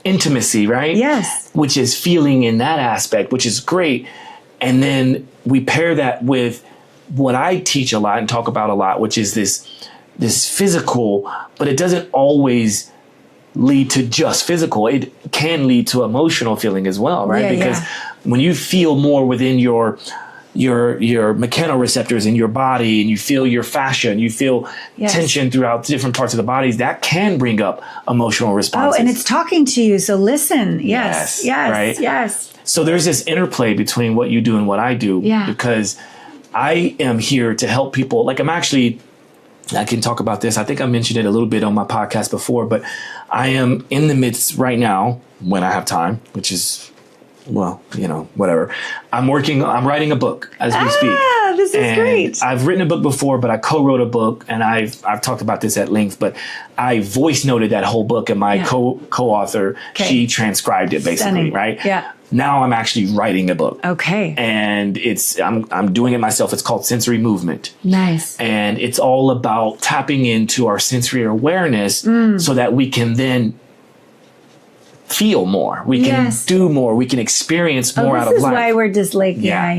intimacy, right? Yes. Which is feeling in that aspect, which is great. And then we pair that with what I teach a lot and talk about a lot, which is this physical, but it doesn't always lead to just physical. It can lead to emotional feeling as well, right? Yeah, because when you feel more within your mechanoreceptors in your body, and you feel your fascia, and you feel tension throughout different parts of the bodies, that can bring up emotional responses. Oh, and it's talking to you, so listen. Yes. Right? Yes. So there's this interplay between what you do and what I do, because I am here to help people. Like I can talk about this. I think I mentioned it a little bit on my podcast before, but I am in the midst right now, when I have time, which is, well, whatever. I'm writing a book as we speak. This is great. I've written a book before, but I co-wrote a book, and I've talked about this at length, but I voice noted that whole book, and my co-author, she transcribed it basically, Stunning. right? Yeah. Now I'm actually writing a book. Okay. And I'm doing it myself. It's called Sensory Movement. Nice. And it's all about tapping into our sensory awareness so that we can then feel more. We can do more. We can experience more out of life. This is why we're just like, yeah.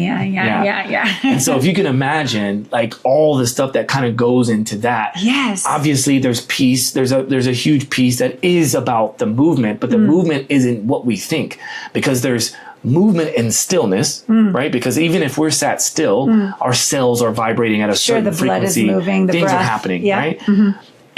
And so if you can imagine like all the stuff that kind of goes into that. Yes. Obviously there's peace. There's a huge piece that is about the movement, but the movement isn't what we think, because there's movement and stillness, right? Because even if we're sat still, our cells are vibrating at a certain the blood frequency. is moving, the things breath. are happening, right?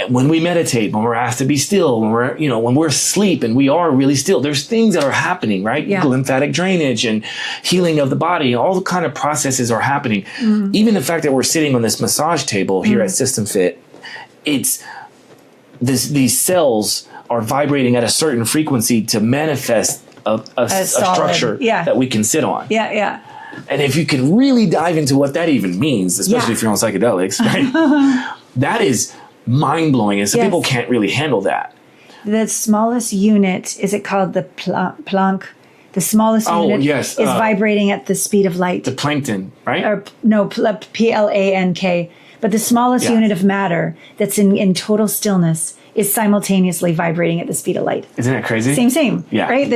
When we meditate, when we're asked to be still, when we're asleep and we are really still, there's things that are happening, right? Yeah. Lymphatic drainage and healing of the body, all the kind of processes are happening. Even the fact that we're sitting on this massage table here at System Fit, it's these cells are vibrating at a certain frequency to manifest a structure that we can sit on. Yeah. And if you can really dive into what that even means, especially if you're on psychedelics, right? That is mind-blowing, and some people can't really handle that. The smallest unit, is it called the Planck? The smallest unit is vibrating at the speed of light. The plankton, right? Or no, Planck. But the smallest unit of matter that's in total stillness is simultaneously vibrating at the speed of light. Isn't that crazy? Same. Yeah. Right?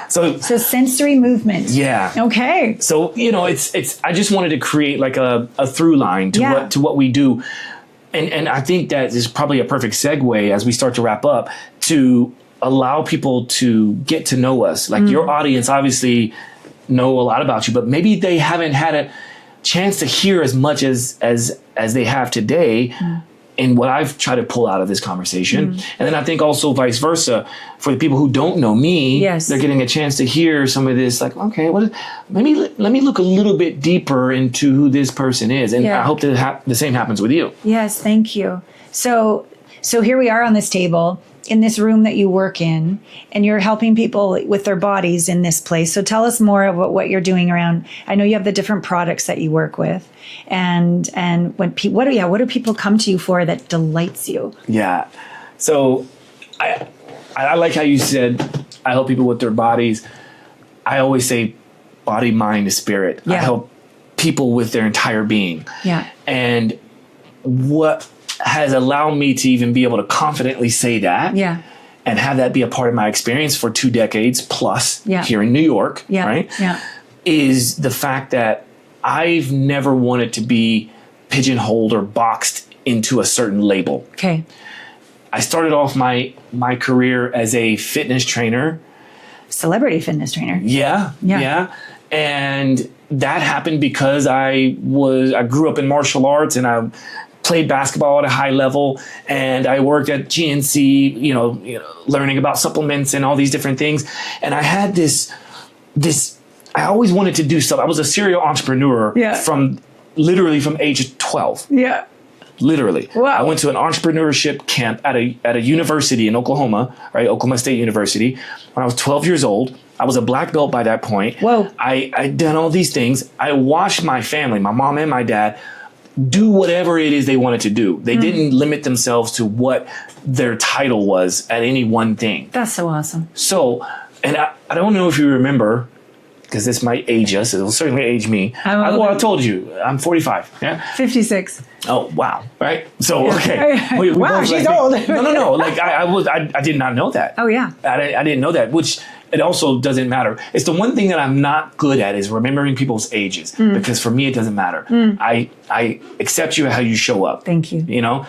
So sensory movement. Yeah. Okay. So, it's I just wanted to create like a through line to what we do. And I think that is probably a perfect segue as we start to wrap up, to allow people to get to know us. Like your audience obviously know a lot about you, but maybe they haven't had a chance to hear as much as they have today. And what I've tried to pull out of this conversation. And then I think also vice versa, for the people who don't know me, they're getting a chance to hear some of this, like, okay, let me look a little bit deeper into who this person is. And I hope that the same happens with you. Yes, thank you. So here we are on this table in this room that you work in, and you're helping people with their bodies in this place. So tell us more about what you're doing around. I know you have the different products that you work with, and what do people come to you for that delights you? Yeah. So I like how you said, I help people with their bodies. I always say body, mind, spirit. I help people with their entire being. Yeah. And what has allowed me to even be able to confidently say that and have that be a part of my experience for 2 decades plus here in New York, right? Yeah. Is the fact that I've never wanted to be pigeonholed or boxed into a certain label. Okay. I started off my career as a fitness trainer. Celebrity fitness trainer. Yeah. And that happened because I grew up in martial arts and I played basketball at a high level, and I worked at GNC, you know, learning about supplements and all these different things. And I had this, I always wanted to do stuff. I was a serial entrepreneur from age 12. Yeah. Literally. Wow. I went to an entrepreneurship camp at a university in Oklahoma, right? Oklahoma State University. When I was 12 years old, I was a black belt by that point. Whoa. I'd done all these things. I watched my family, my mom and my dad, do whatever it is they wanted to do. They didn't limit themselves to what their title was at any one thing. That's so awesome. So, and I don't know if you remember, because this might age us. It will certainly age me. I told you, I'm 45. Yeah. 56. Oh, wow. Right. So, okay. We Wow, both, she's like, old. No. Like I did not know that. Oh, yeah. I didn't know that, which it also doesn't matter. It's the one thing that I'm not good at is remembering people's ages, because for me, it doesn't matter. I accept you how you show up. Thank you. You know?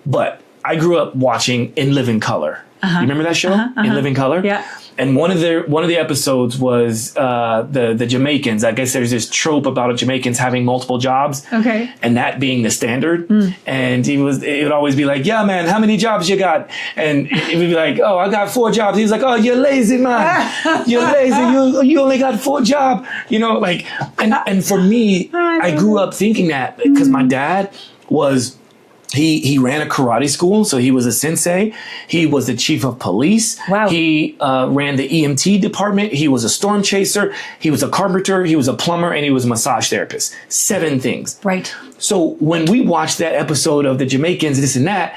But I grew up watching In Living Color. You remember that show? In Living Color? Yeah. And one of the episodes was the Jamaicans. I guess there's this trope about Jamaicans having multiple jobs. Okay. And that being the standard. And it would always be like, yeah, man, how many jobs you got? And it would be like, oh, I got 4 jobs. He was like, oh, you're lazy, man. You're lazy. You only got 4 jobs. You know, like, and for me, I grew up thinking that because my dad was... He ran a karate school, so he was a sensei. He was the chief of police. Wow. He ran the EMT department. He was a storm chaser. He was a carpenter. He was a plumber, and he was a massage therapist. 7 things. Right. So when we watched that episode of the Jamaicans, this and that,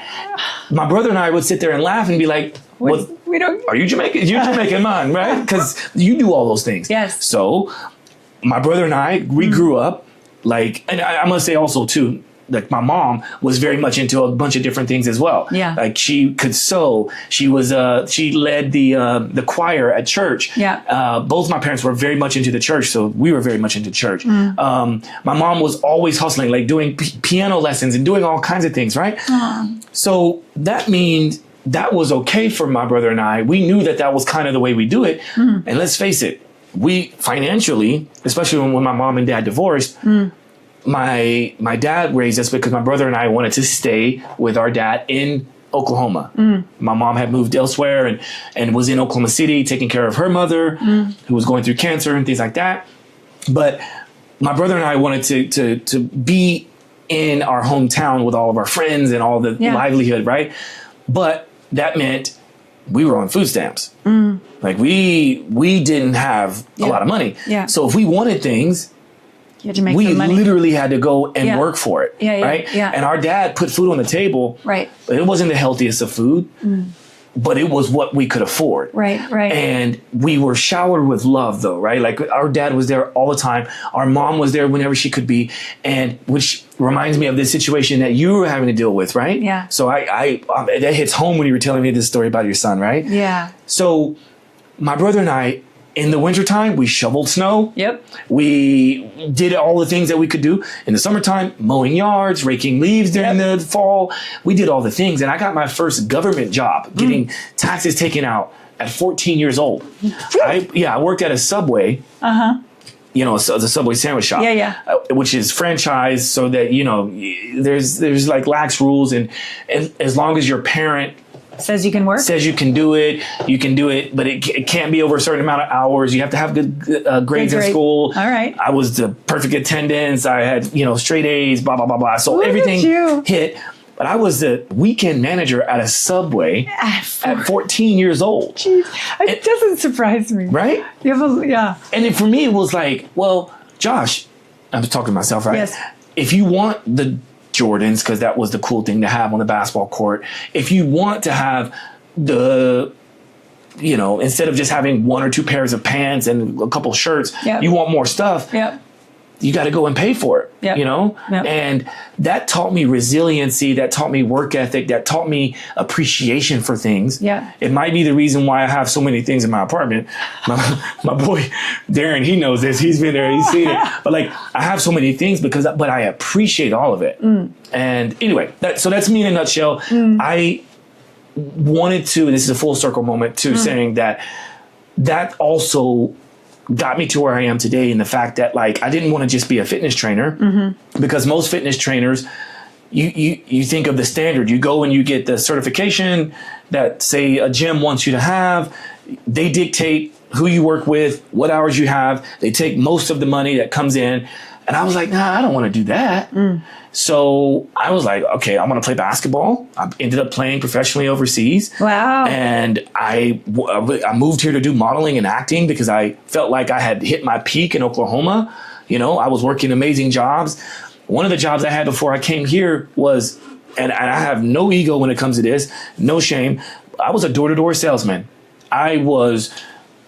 my brother and I would sit there and laugh and be like, "What? We don't. Are you Jamaican? You're Jamaican, man, right? Because you do all those things." Yes. So my brother and I, we grew up like, and I must say also too, like my mom was very much into a bunch of different things as well. Yeah. Like she could sew. She was she led the choir at church. Yeah. Both my parents were very much into the church, so we were very much into church. My mom was always hustling, like doing piano lessons and doing all kinds of things, right? So that means that was okay for my brother and I. We knew that was kind of the way we do it. And let's face it, we financially, especially when my mom and dad divorced, my dad raised us because my brother and I wanted to stay with our dad in Oklahoma. My mom had moved elsewhere and was in Oklahoma City taking care of her mother who was going through cancer and things like that. But my brother and I wanted to be in our hometown with all of our friends and all the livelihood, right? But that meant we were on food stamps. Like we didn't have a lot of money. Yeah. So if we wanted things, You had to make we some money. literally had to go and work for it. Right? Yeah. And our dad put food on the table. Right. It wasn't the healthiest of food, but it was what we could afford. Right. And we were showered with love though, right? Like our dad was there all the time. Our mom was there whenever she could be. And which reminds me of this situation that you were having to deal with, right? Yeah. So that hits home when you were telling me this story about your son, right? Yeah. So my brother and I, in the wintertime, we shoveled snow. Yep. We did all the things that we could do. In the summertime, mowing yards, raking leaves during the fall. We did all the things. And I got my first government job, getting taxes taken out at 14 years old. I worked at a Subway. You know, the Subway sandwich shop. Which is franchised so that, you know, there's like lax rules. And as long as your parent says you can work, says you can do it, but it can't be over a certain amount of hours. You have to have good grades in school. All right. I was the perfect attendance. I had, you know, straight A's, blah, blah, blah, blah. So everything hit. But I was the weekend manager at a Subway at 14 years old. Jeez. It doesn't surprise me. Right? You have And for me, it was like, well, Josh, I'm talking to myself, right? Yes. If you want the Jordans, because that was the cool thing to have on the basketball court. If you want to have the, you know, instead of just having 1 or 2 pairs of pants and a couple shirts, you want more stuff. you got to go and pay for it, Yep. you know? Yep. And that taught me resiliency. That taught me work ethic. That taught me appreciation for things. Yeah. It might be the reason why I have so many things in my apartment. My boy, Darren, he knows this. He's been there. He's seen it. But like, I have so many things but I appreciate all of it. And anyway, so that's me in a nutshell. I wanted to, and this is a full circle moment too, saying that also got me to where I am today, in the fact that like I didn't want to just be a fitness trainer, because most fitness trainers, you think of the standard. You go and you get the certification that, say, a gym wants you to have. They dictate who you work with, what hours you have. They take most of the money that comes in. And I was like, nah, I don't want to do that. So I was like, okay, I'm going to play basketball. I ended up playing professionally overseas. Wow. And I moved here to do modeling and acting because I felt like I had hit my peak in Oklahoma. You know, I was working amazing jobs. One of the jobs I had before I came here was, and I have no ego when it comes to this, no shame, I was a door-to-door salesman. I was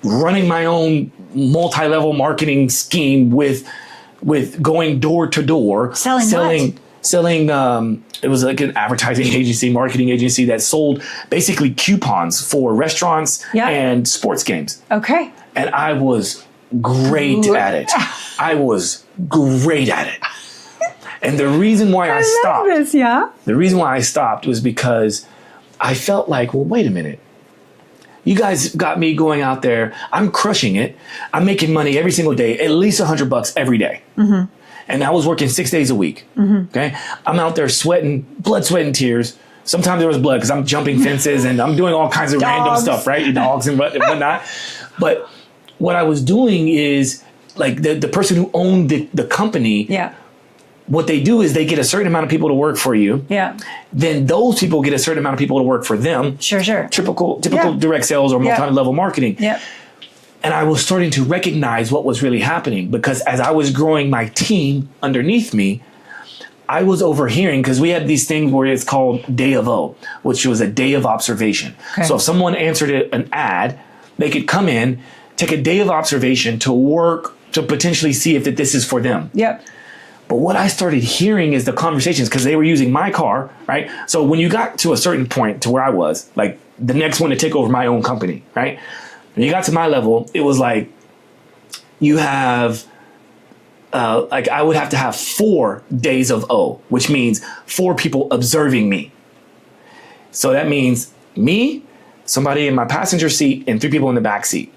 running my own multi-level marketing scheme with going door to door, selling. It was like an advertising agency, marketing agency that sold basically coupons for restaurants and sports games. Okay. And I was great at it. I was great at it. And the reason why I stopped, the reason why I stopped was because I felt like, well, wait a minute. You guys got me going out there. I'm crushing it. I'm making money every single day, at least $100 every day. And I was working 6 days a week. Okay. I'm out there sweating, blood, sweat, and tears. Sometimes there was blood because I'm jumping fences and I'm doing all kinds of random stuff, right? Dogs and whatnot. But what I was doing is, like, the person who owned the company, what they do is they get a certain amount of people to work for you. Then those people get a certain amount of people to work for them. Sure. Typical direct sales or multi-level marketing. And I was starting to recognize what was really happening, because as I was growing my team underneath me, I was overhearing, because we had these things where it's called Day of O, which was a day of observation. So if someone answered an ad, they could come in, take a day of observation to work to potentially see if this is for them. But what I started hearing is the conversations, because they were using my car, right? So when you got to a certain point to where I was, like the next one to take over my own company, right? When you got to my level, it was like you have, like I would have to have 4 days of O, which means 4 people observing me. So that means me, somebody in my passenger seat, and 3 people in the back seat.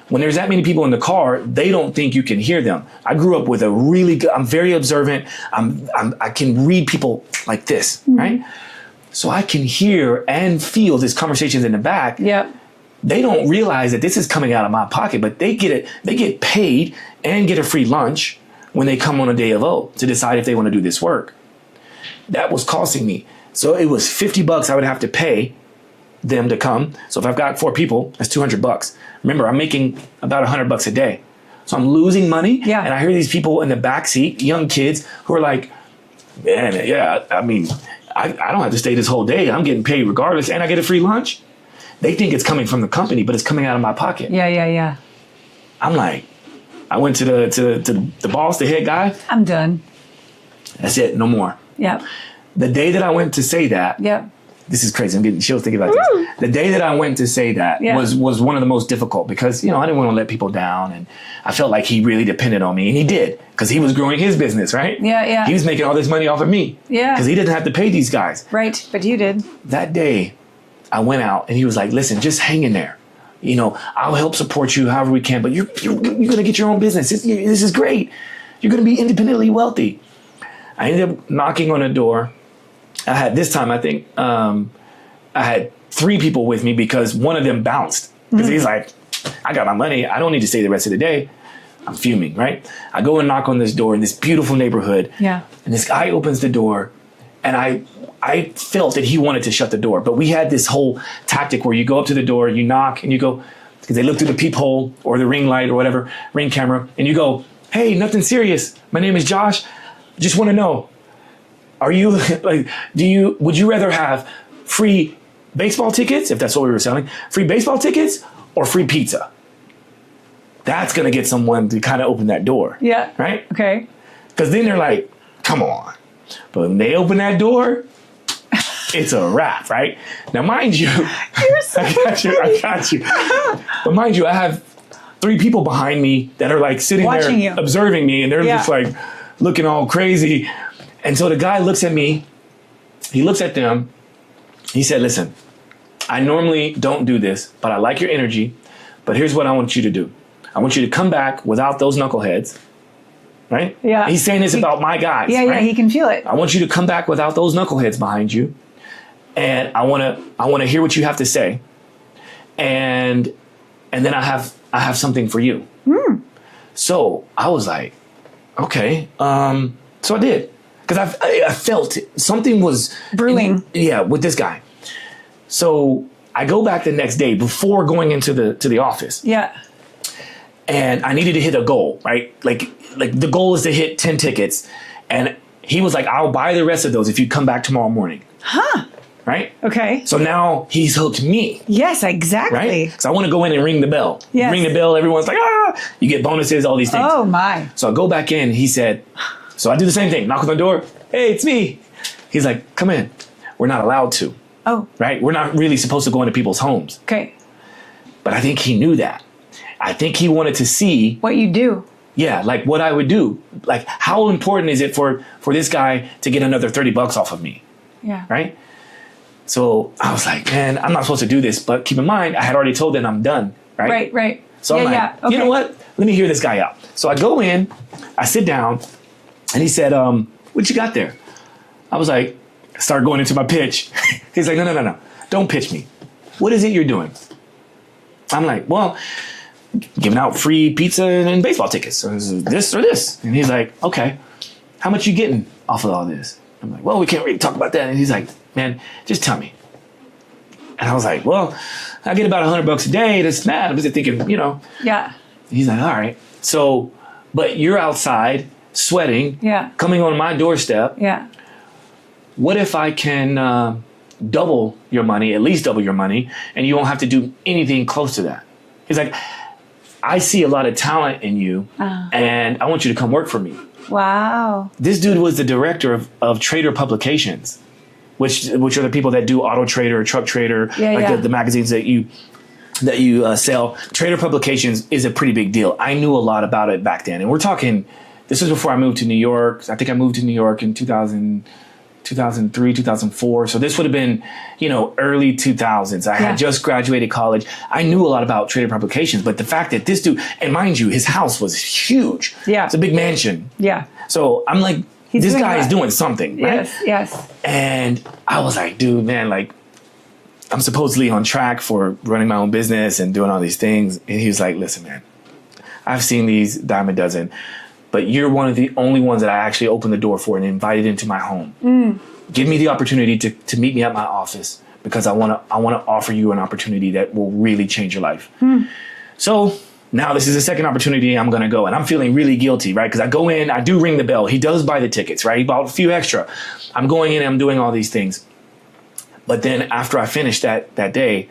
When there's that many people in the car, they don't think you can hear them. I grew up with a really good, I'm very observant. I can read people like this, right? So I can hear and feel these conversations in the back. They don't realize that this is coming out of my pocket, but they get paid and get a free lunch when they come on a day of O to decide if they want to do this work. That was costing me. So it was $50 I would have to pay them to come. So if I've got 4 people, that's $200. Remember, I'm making about $100 a day. So I'm losing money. And I hear these people in the backseat, young kids, who are like, man, I mean, I don't have to stay this whole day. I'm getting paid regardless, and I get a free lunch. They think it's coming from the company, but it's coming out of my pocket. I'm like, I went to the boss, the head guy. I'm done. That's it, no more. The day that I went to say that, this is crazy. I'm getting chills thinking about this. The day that I went to say that was one of the most difficult, because, you know, I didn't want to let people down, and I felt like he really depended on me, and he did, because he was growing his business, right? He was making all this money off of me. Because he didn't have to pay these guys. Right, but you did. That day, I went out, and he was like, listen, just hang in there. You know, I'll help support you however we can, but you're going to get your own business. This is great. You're going to be independently wealthy. I ended up knocking on a door. I had this time, I think, I had 3 people with me, because one of them bounced. Because he's like, I got my money. I don't need to stay the rest of the day. I'm fuming, right? I go and knock on this door in this beautiful neighborhood. And this guy opens the door, and I felt that he wanted to shut the door. But we had this whole tactic where you go up to the door, you knock, and you go, because they look through the peephole or the ring light or whatever, ring camera, and you go, hey, nothing serious. My name is Josh. Just want to know, are you, like, would you rather have free baseball tickets, if that's what we were selling, free baseball tickets or free pizza? that's going to get someone to kind of open that door. Yeah. Right? Okay. Because then they're like, come on. But when they open that door, it's a wrap, right? Now, mind you, I got you. But mind you, I have 3 people behind me that are like sitting watching there you, observing me, and they're just like looking all crazy. And so the guy looks at me, he looks at them, he said, listen, I normally don't do this, but I like your energy, but here's what I want you to do. I want you to come back without those knuckleheads, right? Yeah. He's saying this about my guys. Yeah, right? yeah, he can feel it. I want you to come back without those knuckleheads behind you. And I want to hear what you have to say. And then I have something for you. So I was like, okay. So I did. Because I felt it. Something was brewing. With this guy. So I go back the next day before going into the office. Yeah. And I needed to hit a goal, right? Like the goal is to hit 10 tickets. And he was like, I'll buy the rest of those if you come back tomorrow morning. Huh. Right? Okay. So now he's hooked me. Yes, exactly. Right? Because I want to go in and ring the bell. Yes. Ring the bell, everyone's like, you get bonuses, all these things. Oh my. So I go back in, he said, so I do the same thing, knock on the door, hey, it's me. He's like, come in. We're not allowed to. Oh. Right? We're not really supposed to go into people's homes. Okay. But I think he knew that. I think he wanted to see what you do. Yeah, like what I would do. Like, how important is it for this guy to get another $30 off of me? Yeah. Right? So I was like, man, I'm not supposed to do this. But keep in mind, I had already told them I'm done. Right? Right. So I'm like, Okay. you know what? Let me hear this guy out. So I go in, I sit down, and he said, what you got there? I was like, start going into my pitch. He's like, no. Don't pitch me. What is it you're doing? I'm like, well, giving out free pizza and baseball tickets. So this or this. And he's like, okay, how much you getting off of all this? I'm like, well, we can't really talk about that. And he's like, man, just tell me. And I was like, well, I get about $100 a day. That's mad. I was thinking, Yeah. He's like, all right. So, but you're outside sweating, coming on my doorstep. Yeah. What if I can double your money, at least double your money, and you won't have to do anything close to that? He's like, I see a lot of talent in you, and I want you to come work for me. Wow. This dude was the director of Trader Publications, which are the people that do Auto Trader, Truck Trader, the magazines that you sell. Trader Publications is a pretty big deal. I knew a lot about it back then, and we're talking. This was before I moved to New York. I think I moved to New York in 2003, 2004. So this would have been, early 2000s. I had just graduated college. I knew a lot about Trader Publications, but the fact that this dude, and mind you, his house was huge. Yeah. It's a big mansion. Yeah. So I'm like, this guy is doing something, right? Yes. And I was like, dude, man, like, I'm supposedly on track for running my own business and doing all these things. And he was like, listen, man, I've seen these dime a dozen, but you're one of the only ones that I actually opened the door for and invited into my home. Give me the opportunity to meet me at my office, because I want to offer you an opportunity that will really change your life. So now this is the second opportunity I'm going to go, and I'm feeling really guilty, right? Because I go in, I do ring the bell. He does buy the tickets, right? He bought a few extra. I'm going in and I'm doing all these things. But then after I finished that day,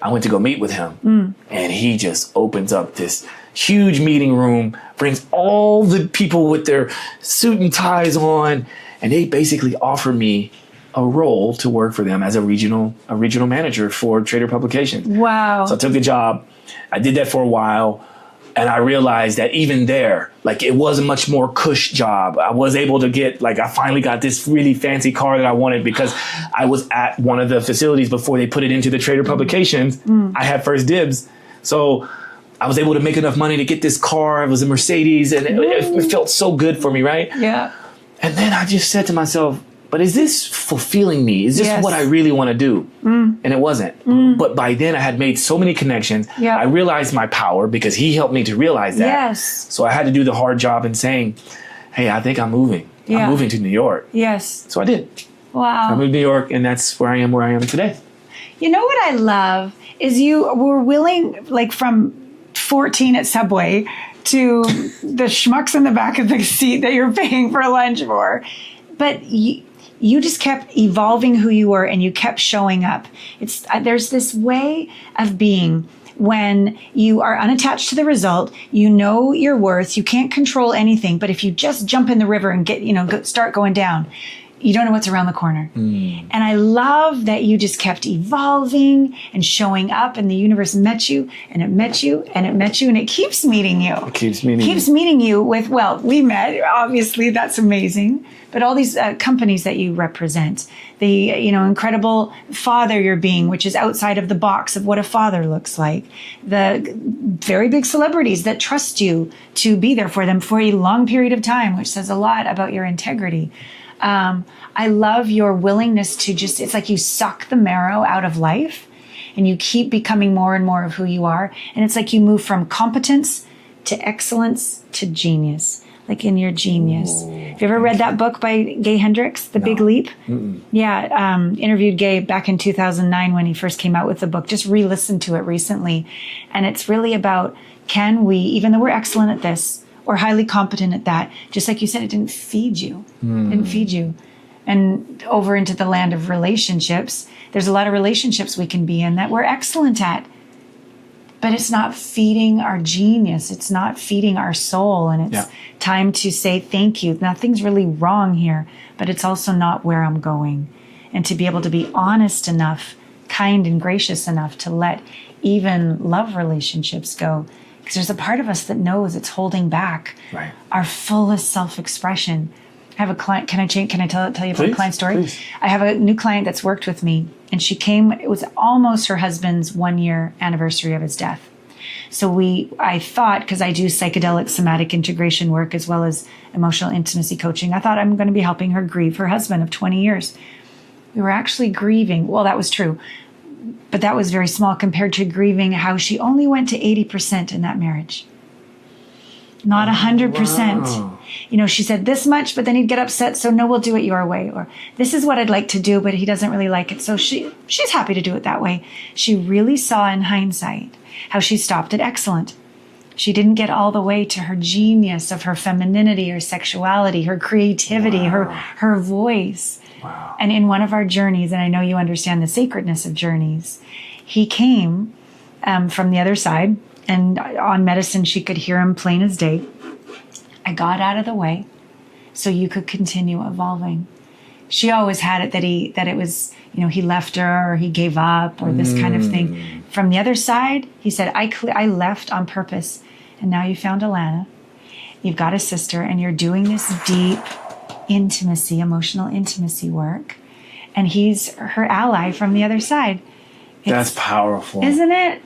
I went to go meet with him, and he just opens up this huge meeting room, brings all the people with their suit and ties on, and they basically offer me a role to work for them as a regional manager for Trader Publications. Wow. So I took the job. I did that for a while, and I realized that even there, like, it was a much more cush job. I was able to get, like, I finally got this really fancy car that I wanted because I was at one of the facilities before they put it into the Trader Publications. I had first dibs. So I was able to make enough money to get this car. It was a Mercedes, and it felt so good for me, right? Yeah. And then I just said to myself, but is this fulfilling me? Is this what I really want to do? And it wasn't. But by then I had made so many connections. Yeah. I realized my power because he helped me to realize that. Yes. So I had to do the hard job in saying, hey, I think I'm moving. Yeah. I'm moving to New York. Yes. So I did. I Wow. moved to New York, and that's where I am today. You know what I love is you were willing, like, from 14 at Subway to the schmucks in the back of the seat that you're paying for lunch for. But you just kept evolving who you were, and you kept showing up. There's this way of being when you are unattached to the result, you know your worth, you can't control anything, but if you just jump in the river and start going down, you don't know what's around the corner. And I love that you just kept evolving and showing up, and the universe met you and it met you and it met you and it keeps meeting you. It keeps meeting you with, well, we met, obviously, that's amazing. But all these companies that you represent, the, incredible father you're being, which is outside of the box of what a father looks like, the very big celebrities that trust you to be there for them for a long period of time, which says a lot about your integrity. I love your willingness to it's like you suck the marrow out of life and you keep becoming more and more of who you are. And it's like you move from competence to excellence to genius, like in your genius. Have you ever read that book by Gay Hendricks, The Big Leap? Mm-mm. Yeah. Interviewed Gay back in 2009 when he first came out with the book, just re-listened to it recently. And it's really about, can we, even though we're excellent at this, or highly competent at that, just like you said, it didn't feed you. Didn't feed you. And over into the land of relationships, there's a lot of relationships we can be in that we're excellent at, but it's not feeding our genius. It's not feeding our soul. And it's time to say thank you. Nothing's really wrong here, but it's also not where I'm going. And to be able to be honest enough, kind and gracious enough to let even love relationships go. Because there's a part of us that knows it's holding back our fullest self-expression. I have a client. Can I tell you about a client story? Please. I have a new client that's worked with me, and she came. It was almost her husband's 1-year anniversary of his death. So I thought, because I do psychedelic somatic integration work as well as emotional intimacy coaching, I thought I'm going to be helping her grieve her husband of 20 years. We were actually grieving. Well, that was true. But that was very small compared to grieving how she only went to 80% in that marriage. Not 100%. Wow. She said this much, but then he'd get upset. So no, we'll do it your way. Or this is what I'd like to do, but he doesn't really like it. So she's happy to do it that way. She really saw in hindsight how she stopped at excellent. She didn't get all the way to her genius of her femininity, her sexuality, her creativity, her voice. Wow. And in one of our journeys, and I know you understand the sacredness of journeys, he came from the other side, and on medicine, she could hear him plain as day. I got out of the way so you could continue evolving. She always had it that it was, he left her or he gave up or this kind of thing. From the other side, he said, I left on purpose. And now you found Allana. You've got a sister and you're doing this deep intimacy, emotional intimacy work. And he's her ally from the other side. That's powerful. Isn't it?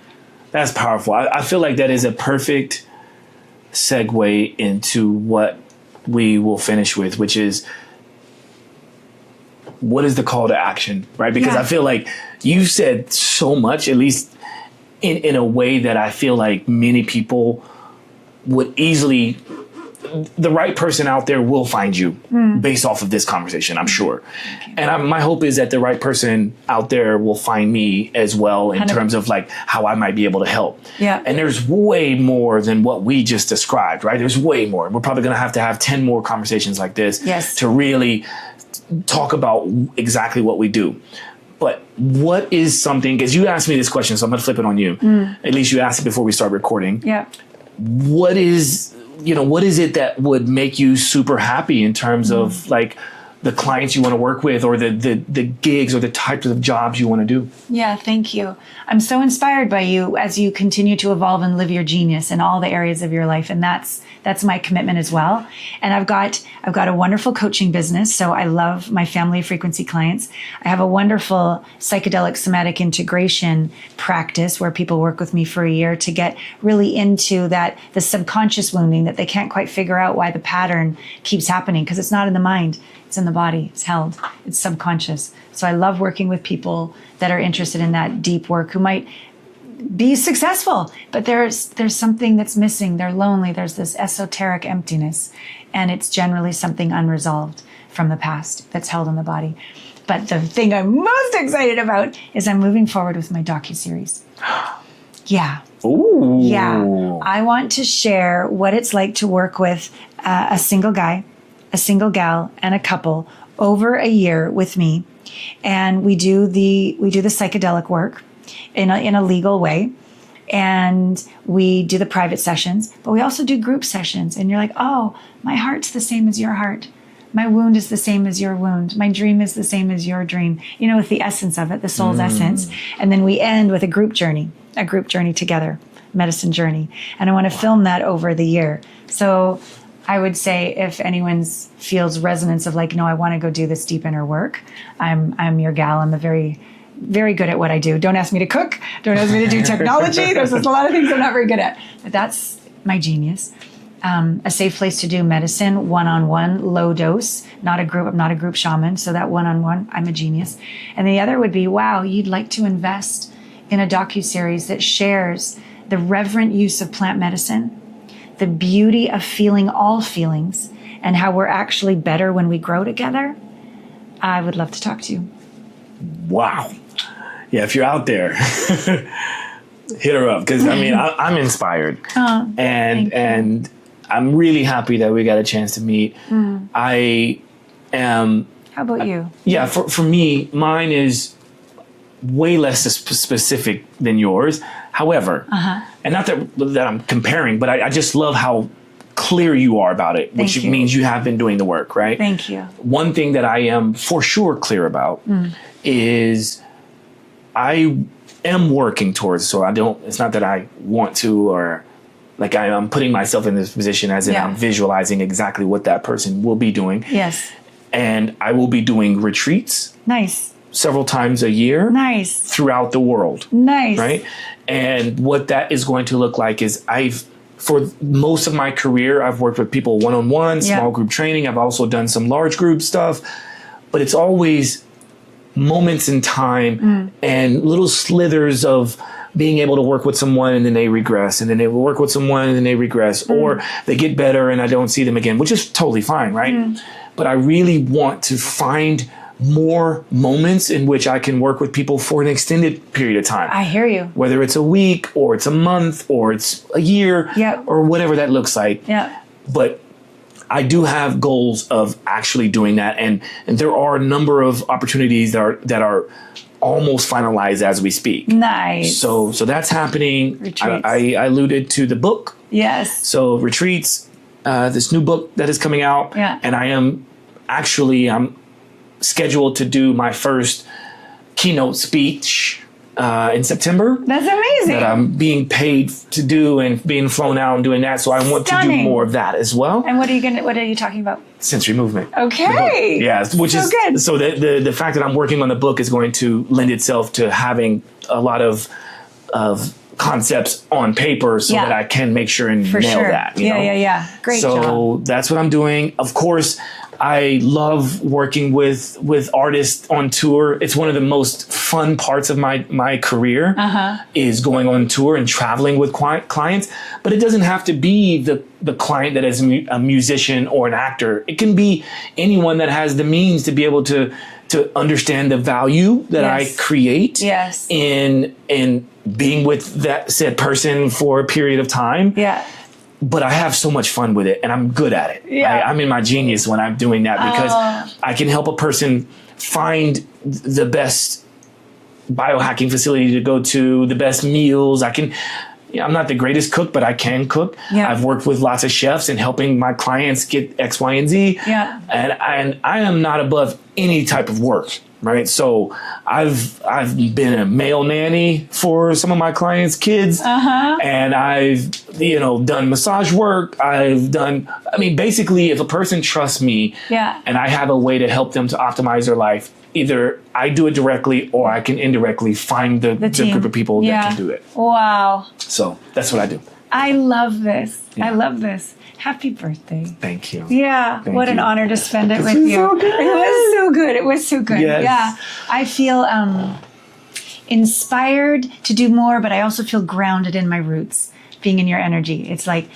That's powerful. I feel like that is a perfect segue into what we will finish with, which is, what is the call to action, right? Because I feel like you said so much, at least in a way that I feel like many people would easily, the right person out there will find you based off of this conversation, I'm sure. And my hope is that the right person out there will find me as well in 100%. Terms of like how I might be able to help. Yeah. And there's way more than what we just described, right? There's way more. We're probably going to have 10 more conversations like this to really talk about exactly what we do. But what is something, because you asked me this question, so I'm going to flip it on you. At least you asked it before we start recording. Yeah. What is it that would make you super happy in terms of like the clients you want to work with, or the gigs or the types of jobs you want to do? Yeah, thank you. I'm so inspired by you as you continue to evolve and live your genius in all the areas of your life. And that's my commitment as well. And I've got a wonderful coaching business. So I love my family of frequency clients. I have a wonderful psychedelic somatic integration practice where people work with me for a year to get really into the subconscious wounding that they can't quite figure out why the pattern keeps happening, because it's not in the mind. It's in the body. It's held. It's subconscious. So I love working with people that are interested in that deep work, who might be successful, but there's something that's missing. They're lonely. There's this esoteric emptiness, and it's generally something unresolved from the past that's held in the body. But the thing I'm most excited about is I'm moving forward with my docuseries. Yeah. Ooh. Yeah. I want to share what it's like to work with a single guy, a single gal, and a couple over a year with me. And we do the psychedelic work in a legal way. and we do the private sessions, but we also do group sessions. And you're like, oh, my heart's the same as your heart. My wound is the same as your wound. My dream is the same as your dream. You know, with the essence of it, the soul's essence. And then we end with a group journey together, medicine journey. And I want to film that over the year. So I would say if anyone feels resonance of like, no, I want to go do this deep inner work, I'm your gal. I'm a very, very good at what I do. Don't ask me to cook. Don't ask me to do technology. There's just a lot of things I'm not very good at. But that's my genius. A safe place to do medicine, one-on-one, low dose, not a group. I'm not a group shaman. So that one-on-one, I'm a genius. And the other would be, wow, you'd like to invest in a docuseries that shares the reverent use of plant medicine, the beauty of feeling all feelings, and how we're actually better when we grow together. I would love to talk to you. Wow. Yeah, if you're out there, hit her up, because I mean, I'm inspired. And I'm really happy that we got a chance to meet. I am. How about you? Yeah, for me, mine is way less specific than yours. However, and not that I'm comparing, but I just love how clear you are about it, which means you have been doing the work, right? Thank you. One thing that I am for sure clear about is I am working towards, so it's not that I want to, or like I'm putting myself in this position as in I'm visualizing exactly what that person will be doing. Yes. And I will be doing retreats. Nice. Several times a year. Nice. Throughout the world. Nice. Right? And what that is going to look like is for most of my career, I've worked with people one-on-one, small group training. I've also done some large group stuff, but it's always moments in time and little slithers of being able to work with someone and then they regress, and then they work with someone and then they regress, or they get better and I don't see them again, which is totally fine, right? But I really want to find more moments in which I can work with people for an extended period of time. I hear you. Whether it's a week or it's a month or it's a year or whatever that looks like. Yeah. But I do have goals of actually doing that. And there are a number of opportunities that are almost finalized as we speak. Nice. So that's happening. Retreats. I alluded to the book. Yes. So retreats, this new book that is coming out. Yeah. And I'm scheduled to do my first keynote speech in September. That's amazing. That I'm being paid to do and being flown out and doing that. So I want to do more of that as well. And what are you talking about? Sensory movement. Okay. Yeah, which so is good. So the fact that I'm working on the book is going to lend itself to having a lot of concepts on paper so that I can make sure and nail that. You know? Yeah. Great job. So that's what I'm doing. Of course, I love working with artists on tour. It's one of the most fun parts of my career is going on tour and traveling with clients. But it doesn't have to be the client that is a musician or an actor. It can be anyone that has the means to be able to understand the value that I create in being with that said person for a period of time. Yeah. But I have so much fun with it and I'm good at it. Yeah. I'm in my genius when I'm doing that because I can help a person find the best biohacking facility to go to, the best meals. I'm not the greatest cook, but I can cook. Yeah. I've worked with lots of chefs and helping my clients get X, Y, and Z. Yeah. And I am not above any type of work. Right. So I've been a male nanny for some of my clients' kids and I've, done massage work. Basically if a person trusts me and I have a way to help them to optimize their life, either I do it directly or I can indirectly find the group of people that can do it. Wow. So that's what I do. I love this. Yeah. I love this. Happy birthday. Thank you. Yeah. Thank what an you. honor to spend it with was you. so good. It was so good. It was so good. Yes. Yeah. I feel inspired to do more, but I also feel grounded in my roots, being in your energy. It's like,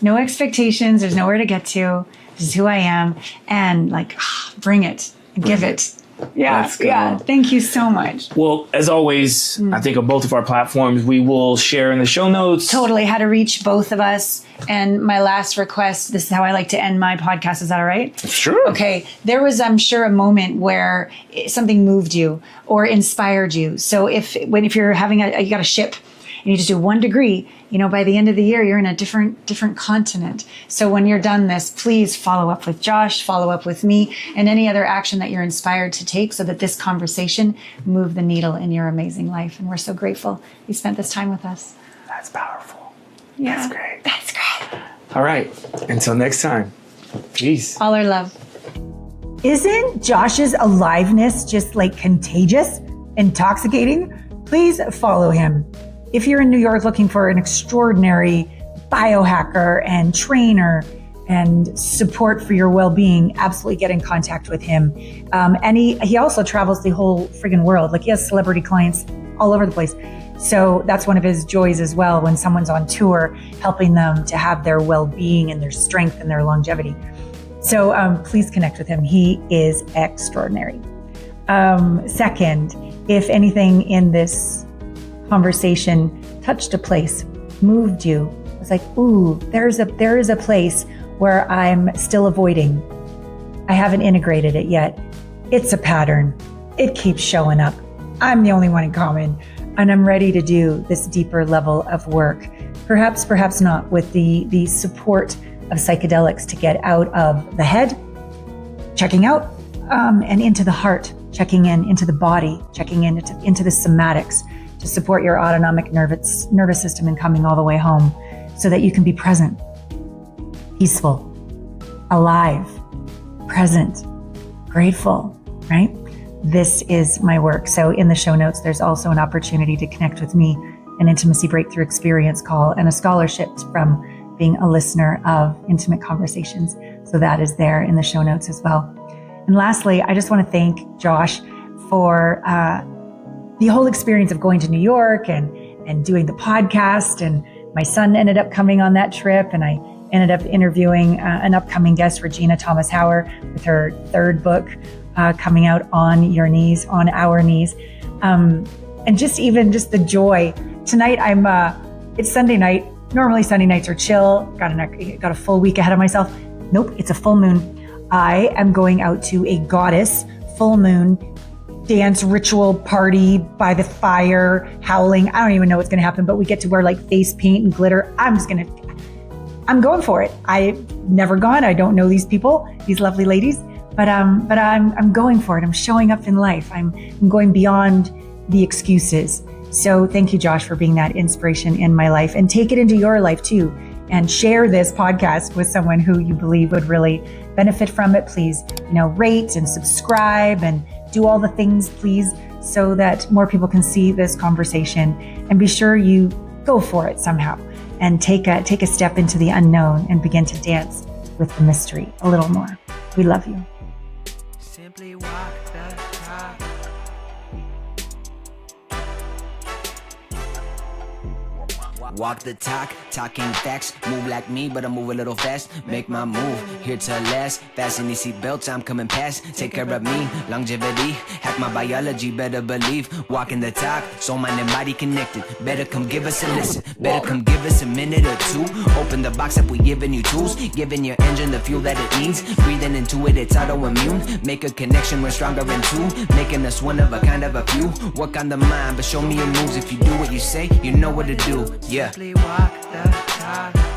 no expectations. There's nowhere to get to. This is who I am. And like, bring it and give it. Yeah. Let's go. Yeah. Thank you so much. Well, as always, I think on both of our platforms, we will share in the show notes. Totally how to reach both of us. And my last request, this is how I like to end my podcast. Is that all right? Sure. Okay. There was, I'm sure, a moment where something moved you or inspired you. So if you're having you got a ship and you just do 1 degree, by the end of the year, you're in a different continent. So when you're done this, please follow up with Josh, follow up with me, and any other action that you're inspired to take so that this conversation move the needle in your amazing life. And we're so grateful you spent this time with us. That's powerful. Yeah, That's great. That's great. All right. Until next time. Peace. All our love. Isn't Josh's aliveness just like contagious, intoxicating? Please follow him. If you're in New York looking for an extraordinary biohacker and trainer and support for your well-being, absolutely get in contact with him. And he also travels the whole friggin' world. Like he has celebrity clients all over the place. So that's one of his joys as well, when someone's on tour, helping them to have their well-being and their strength and their longevity. So please connect with him. He is extraordinary. Second, if anything in this conversation touched a place, moved you, was like, ooh, there is a place where I'm still avoiding. I haven't integrated it yet. It's a pattern. It keeps showing up. I'm the only one in common, and I'm ready to do this deeper level of work. Perhaps not, with the support of psychedelics to get out of the head, checking out, and into the heart, checking in, into the body, checking in into the somatics to support your autonomic nervous system and coming all the way home so that you can be present, peaceful, alive, present, grateful, right? This is my work. So in the show notes, there's also an opportunity to connect with me, an intimacy breakthrough experience call, and a scholarship from being a listener of Intimate Conversations. So that is there in the show notes as well. And lastly, I just want to thank Josh for the whole experience of going to New York and doing the podcast. And my son ended up coming on that trip, and I ended up interviewing an upcoming guest, Regina Thomas Hauer, with her 3rd book coming out, On Your Knees, On Our Knees. And just the joy. Tonight, it's Sunday night. Normally Sunday nights are chill. Got a full week ahead of myself. Nope, it's a full moon. I am going out to a goddess full moon dance ritual party by the fire, howling. I don't even know what's going to happen, but we get to wear like face paint and glitter. I'm going for it. I've never gone. I don't know these people, these lovely ladies, but I'm going for it. I'm showing up in life. I'm going beyond the excuses. So thank you, Josh, for being that inspiration in my life, and take it into your life too, and share this podcast with someone who you believe would really benefit from it. Please, rate and subscribe and do all the things, please, so that more people can see this conversation. And be sure you go for it somehow and take a step into the unknown and begin to dance with the mystery a little more. We love you. Simply walk the talk. Walk the talk, talking facts. Move like me, but I move a little fast. Make my move, here to last. Fasten these seatbelts, I'm coming past. Take care of me, longevity. Hack my biology, better believe. Walking the talk, soul, mind, and body connected. Better come give us a listen. Better come give us a minute or two. Open the box up, we giving you tools. Giving your engine the fuel that it needs. Breathing into it, it's autoimmune. Make a connection, we're stronger in two. Making us one of a kind of a few. Work on the mind, but show me your moves. If you do what you say, you know what to do. Yeah. Simply walk the talk.